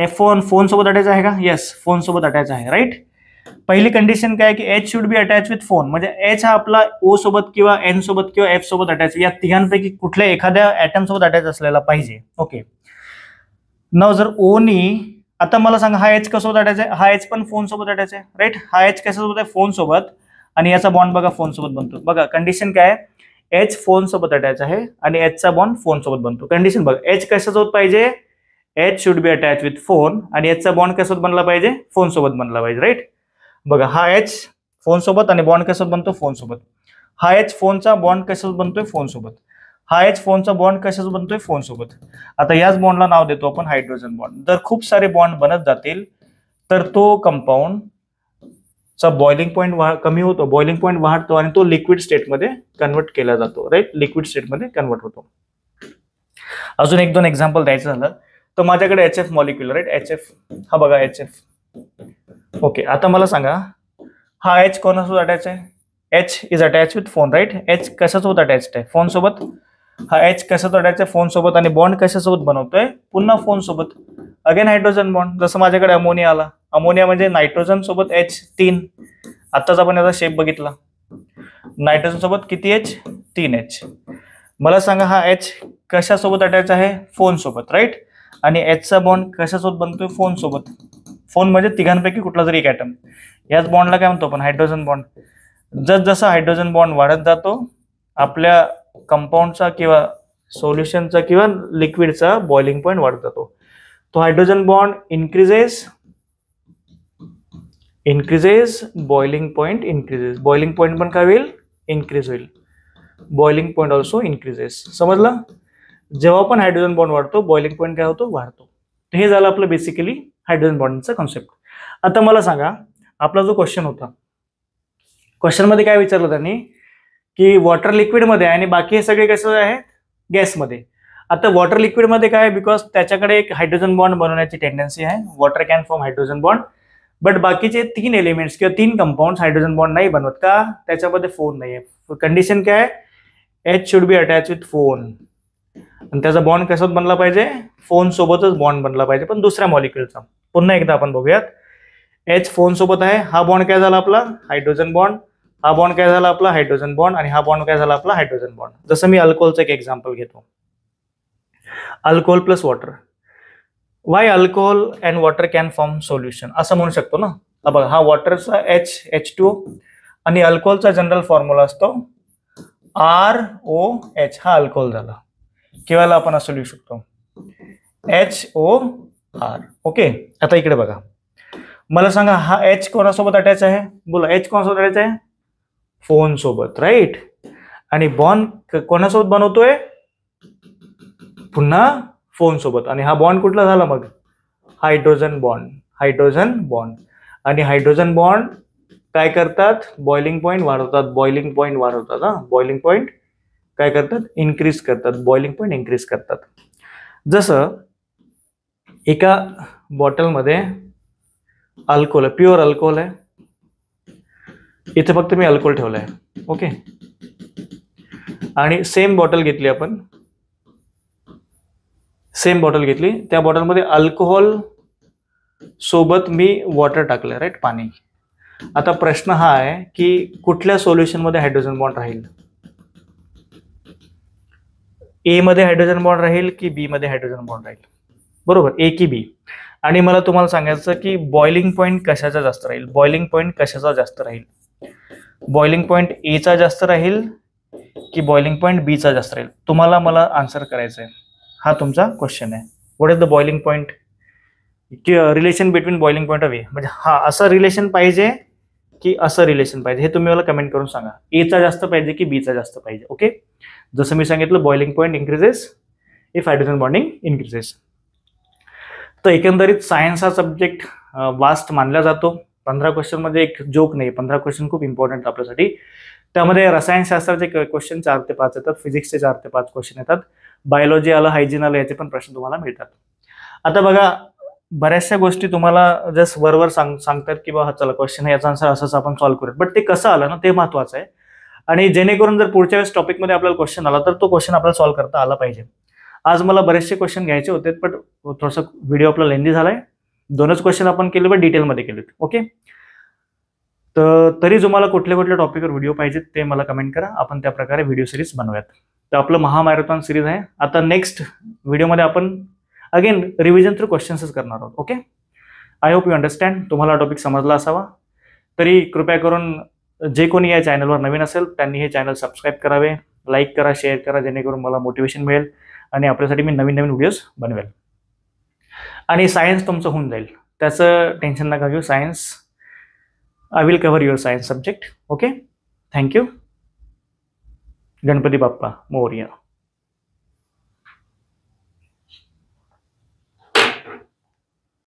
FON फोन सोबत अटॅच आहे का? येस, फोन सोबत अटॅच आहे, राईट. पहिली कंडिशन काय की H should be attach with phone, म्हणजे H हा आपला O सोबत किंवा N सोबत किंवा F सोबत अटॅच, या तिघांपैकी कुठल्या एखाद्या ऍटम सोबत अटॅच असलेला पाहिजे. ओके. नाव जर O नी, आता मला सांगा हा H कसोबत अटॅच आहे, हा H पण फोन सोबत अटॅच आहे, राईट. हा H कशासोबत आहे, फोन सोबत, आणि याचा बॉन्ड बघा फोन सोबत बनतो. बघा कंडिशन काय आहे, H फोन सोबत अटॅच आहे आणि H चा बॉन्ड फोन सोबत बनतो. कंडिशन बघा, H कशासोबत पाहिजे, H should be attach with phone, आणि H चा बॉन्ड कशासोबत बनला पाहिजे, फोन सोबत बनला पाहिजे, राईट. बघा हा H फोन सोबत आणि बॉन्ड कशासोबत बनतो, फोन सोबत. हा H फोनचा बॉन्ड कशासोबत बनतोय, फोन सोबत. हा H फोनचा बॉन्ड कशासोबत बनतोय, फोन सोबत. आता याच बॉन्डला नाव देतो आपण हायड्रोजन बॉन्ड. जर खूप सारे बॉन्ड बनत जातील तर तो कंपाऊंड चा बॉइलिंग पॉईंट कमी होतो, बॉइलिंग पॉईंट वाढतो आणि तो लिक्विड स्टेटमध्ये कन्वर्ट केला जातो, राईट. लिक्विड स्टेटमध्ये कन्वर्ट होतो. अजून एक दोन एक्झाम्पल द्यायचं झालं तर माझ्याकडे HF मॉलिक्युल, राईट. HF हा बघा HF. ओके. आता मला सांगा हा H कोणासोबत अटॅच आहे, H इज attach with phone, right. H कशासोबत अटॅच्ड आहे, फोन सोबत. हा H कशासोबत अटॅच आहे, फोन सोबत, आणि बॉन्ड कशासोबत बनवतोय, पुन्हा फोन सोबत. Again hydrogen bond. जसं माझ्याकडे अमोनिया आला, अमोनिया म्हणजे नायट्रोजन सोबत H3. आत्ताच आपण याचा शेप बघितला, नायट्रोजन सोबत किती H, 3H. मला सांगा हा H कशासोबत अटॅच आहे, फोन सोबत, राईट. आणि H चा बॉन्ड कशासोबत बनतोय, फोन सोबत. फोन म्हणजे तिघांपैकी कुठला तरी एक ऍटम. याच बॉन्डला काय म्हणतो आपण, हायड्रोजन बॉन्ड. जसजसा हायड्रोजन बॉन्ड वाढत जातो आपल्या कंपाऊंडचा किंवा सोल्युशनचा किंवा लिक्विडचा बॉइलिंग पॉईंट वाढत जातो. तो hydrogen bond increases boiling point increases. Boiling point पण काय होईल, इन्क्रीज होईल. Boiling point also increases. समजलं. जेव्हा पण हायड्रोजन बॉन्ड वाढतो बॉइलिंग पॉईंट काय होतो, वाढतो. हे झालं आपलं बेसिकली हायड्रोजन बॉन्डचा कॉन्सेप्ट. आता मला सांगा आपला जो क्वेश्चन होता, क्वेश्चन मध्ये काय विचारलं त्यांनी की वॉटर लिक्विड मध्ये आणि बाकी हे सगळे कसे आहे, गॅसमध्ये. आता वॉटर लिक्विड मध्ये काय, बिकॉज त्याच्याकडे एक हायड्रोजन बॉन्ड बनवण्याची टेंडन्सी आहे, water can form hydrogen bond. But बाकीचे 3 एलिमेंट्स किंवा 3 कंपाऊंड हायड्रोजन बॉन्ड नाही बनवत का, त्याच्यामध्ये फोन नाही आहे. कंडिशन काय आहे, H should be attach with phone, आणि त्याचा बॉन्ड कशात बनला पाहिजे, फोन सोबतच बॉन्ड बनला पाहिजे, पण दुसऱ्या मॉलिक्युलचा. पुन्हा एकदा आपण बघूयात. H फोन सोबत आहे, हा बॉन्ड काय झाला आपला, हायड्रोजन बॉन्ड. हा बॉन्ड काय झाला आपला, हायड्रोजन बॉन्ड. आणि हा बॉन्ड काय झाला आपला, हायड्रोजन बॉन्ड. जसं मी अल्कोहोलचं एक एक्झाम्पल घेतो, alcohol plus water. Y alcohol and water can form solution असं म्हणू शकतो ना. बघा हा वॉटरचा H2O आणि अल्कोहोलचा जनरल फॉर्म्युला असतो ROH. हा अल्कोहोल झाला, किंवा आपण असं लिहू शकतो HOR. ओके. आता इकडे बघा, मला सांगा हा H कोणासोबत अटॅच आहे, बोला H कोणासोबत अटॅच आहे, फोन सोबत, राईट. आणि बॉन्ड कोणासोबत बनवतोय, पुन्हा फोन सोबत. आणि हा बॉन्ड कुठला झाला मग, हायड्रोजन बॉन्ड. हायड्रोजन बॉन्ड आणि हायड्रोजन बॉन्ड काय करतात, बॉइलिंग पॉईंट वाढवतात. बॉइलिंग पॉईंट वाढवतात. हा बॉइलिंग पॉईंट काय करतात, इन्क्रीज करतात. बॉइलिंग पॉईंट इन्क्रीज करतात. जसं एका बॉटलमध्ये अल्कोहोल आहे, प्युअर अल्कोहोल आहे. इथे फक्त मी अल्कोहोल ठेवलं आहे. ओके. आणि सेम बॉटल घेतली आपण, सेम बॉटल घेतली, त्या बॉटलमध्ये अल्कोहोल सोबत मी वॉटर टाकलं, राईट, पाणी. आता प्रश्न हा आहे की कुठल्या सोल्युशनमध्ये हायड्रोजन बॉन्ड राहील? ए मध्ये हायड्रोजन बॉन्ड राहील की बी मध्ये हायड्रोजन बॉन्ड राहील? बरोबर, ए की बी. आणि मला तुम्हाला सांगायचं की बॉइलिंग पॉईंट कशाचा जास्त राहील? बॉइलिंग पॉईंट कशाचा जास्त राहील? बॉइलिंग पॉईंट ए चा जास्त राहील की बॉइलिंग पॉईंट बी चा जास्त राहील? तुम्हाला मला आन्सर करायचं आहे. हा तुमचा क्वेश्चन आहे. What is the boiling point? Relation between boiling point of A, म्हणजे हा असं रिलेशन पाहिजे की असं रिलेशन पाहिजे, हे तुम्ही मला कमेंट करून सांगा. ए चा जास्त पाहिजे की बी चा जास्त पाहिजे? ओके. जसं मी सांगितलं, boiling point increases if hydrogen bonding increases. तर एकंदरीत सायन्स हा सब्जेक्ट वास्ट मानला जातो. 15 क्वेश्चन मध्ये एक जोक नाही, 15 क्वेश्चन खूप इम्पॉर्टंट आपल्यासाठी. त्यामध्ये रसायनशास्त्राचे क्वेश्चन 4 ते 5 येतात, फिजिक्सचे 4 ते 5 क्वेश्चन येतात, बायोलॉजी आलं, हायजीन आलं, याचे पण प्रश्न तुम्हाला मिळतात. आता बघा, बऱ्याचशा गोष्टी तुम्हाला जस्ट वरवर सांगतात की बा चला क्वेश्चन आहे, याचा आन्सर असंच आपण सॉल्व्ह करूयात, बट ते कसं आलं ना, ते महत्वाचं आहे. आणि जेणेकरून जर पुढच्या वेळेस टॉपिकमध्ये आपल्याला क्वेश्चन आला तर तो क्वेश्चन आपल्याला सॉल्व्ह करता आला पाहिजे. आज मला बरेचसे क्वेश्चन घ्यायचे होते, पण थोडासा व्हिडिओ आपला लेंदी झालाय. 2च क्वेश्चन आपण केले, पण डिटेलमध्ये केलेत. ओके. तर तरी तुम्हाला कुठल्या कुठल्या टॉपिकवर व्हिडिओ पाहिजेत ते मला कमेंट करा, आपण त्या प्रकारे व्हिडिओ सिरीज बनवूयात. तर आपलं महामॅरेथॉन सिरीज आहे. आता नेक्स्ट व्हिडिओमध्ये आपण अगेन रिव्हिजन थ्रू क्वेश्चन्सच करणार आहोत. Okay. I hope you understand. तुम्हाला टॉपिक समजला असावा. तरी कृपया करून जे कोणी या चॅनलवर नवीन असेल त्यांनी हे चॅनल सबस्क्राईब करावे, लाईक करा, शेअर करा, जेणेकरून मला मोटिवेशन मिळेल आणि आपल्यासाठी मी नवीन नवीन व्हिडिओज बनवेल. आणि सायन्स तुमचं होऊन जाईल, त्याचं टेन्शन नका घेऊ. Science, I will cover your science subject. Okay. Thank you. Ganpati Bappa Morya.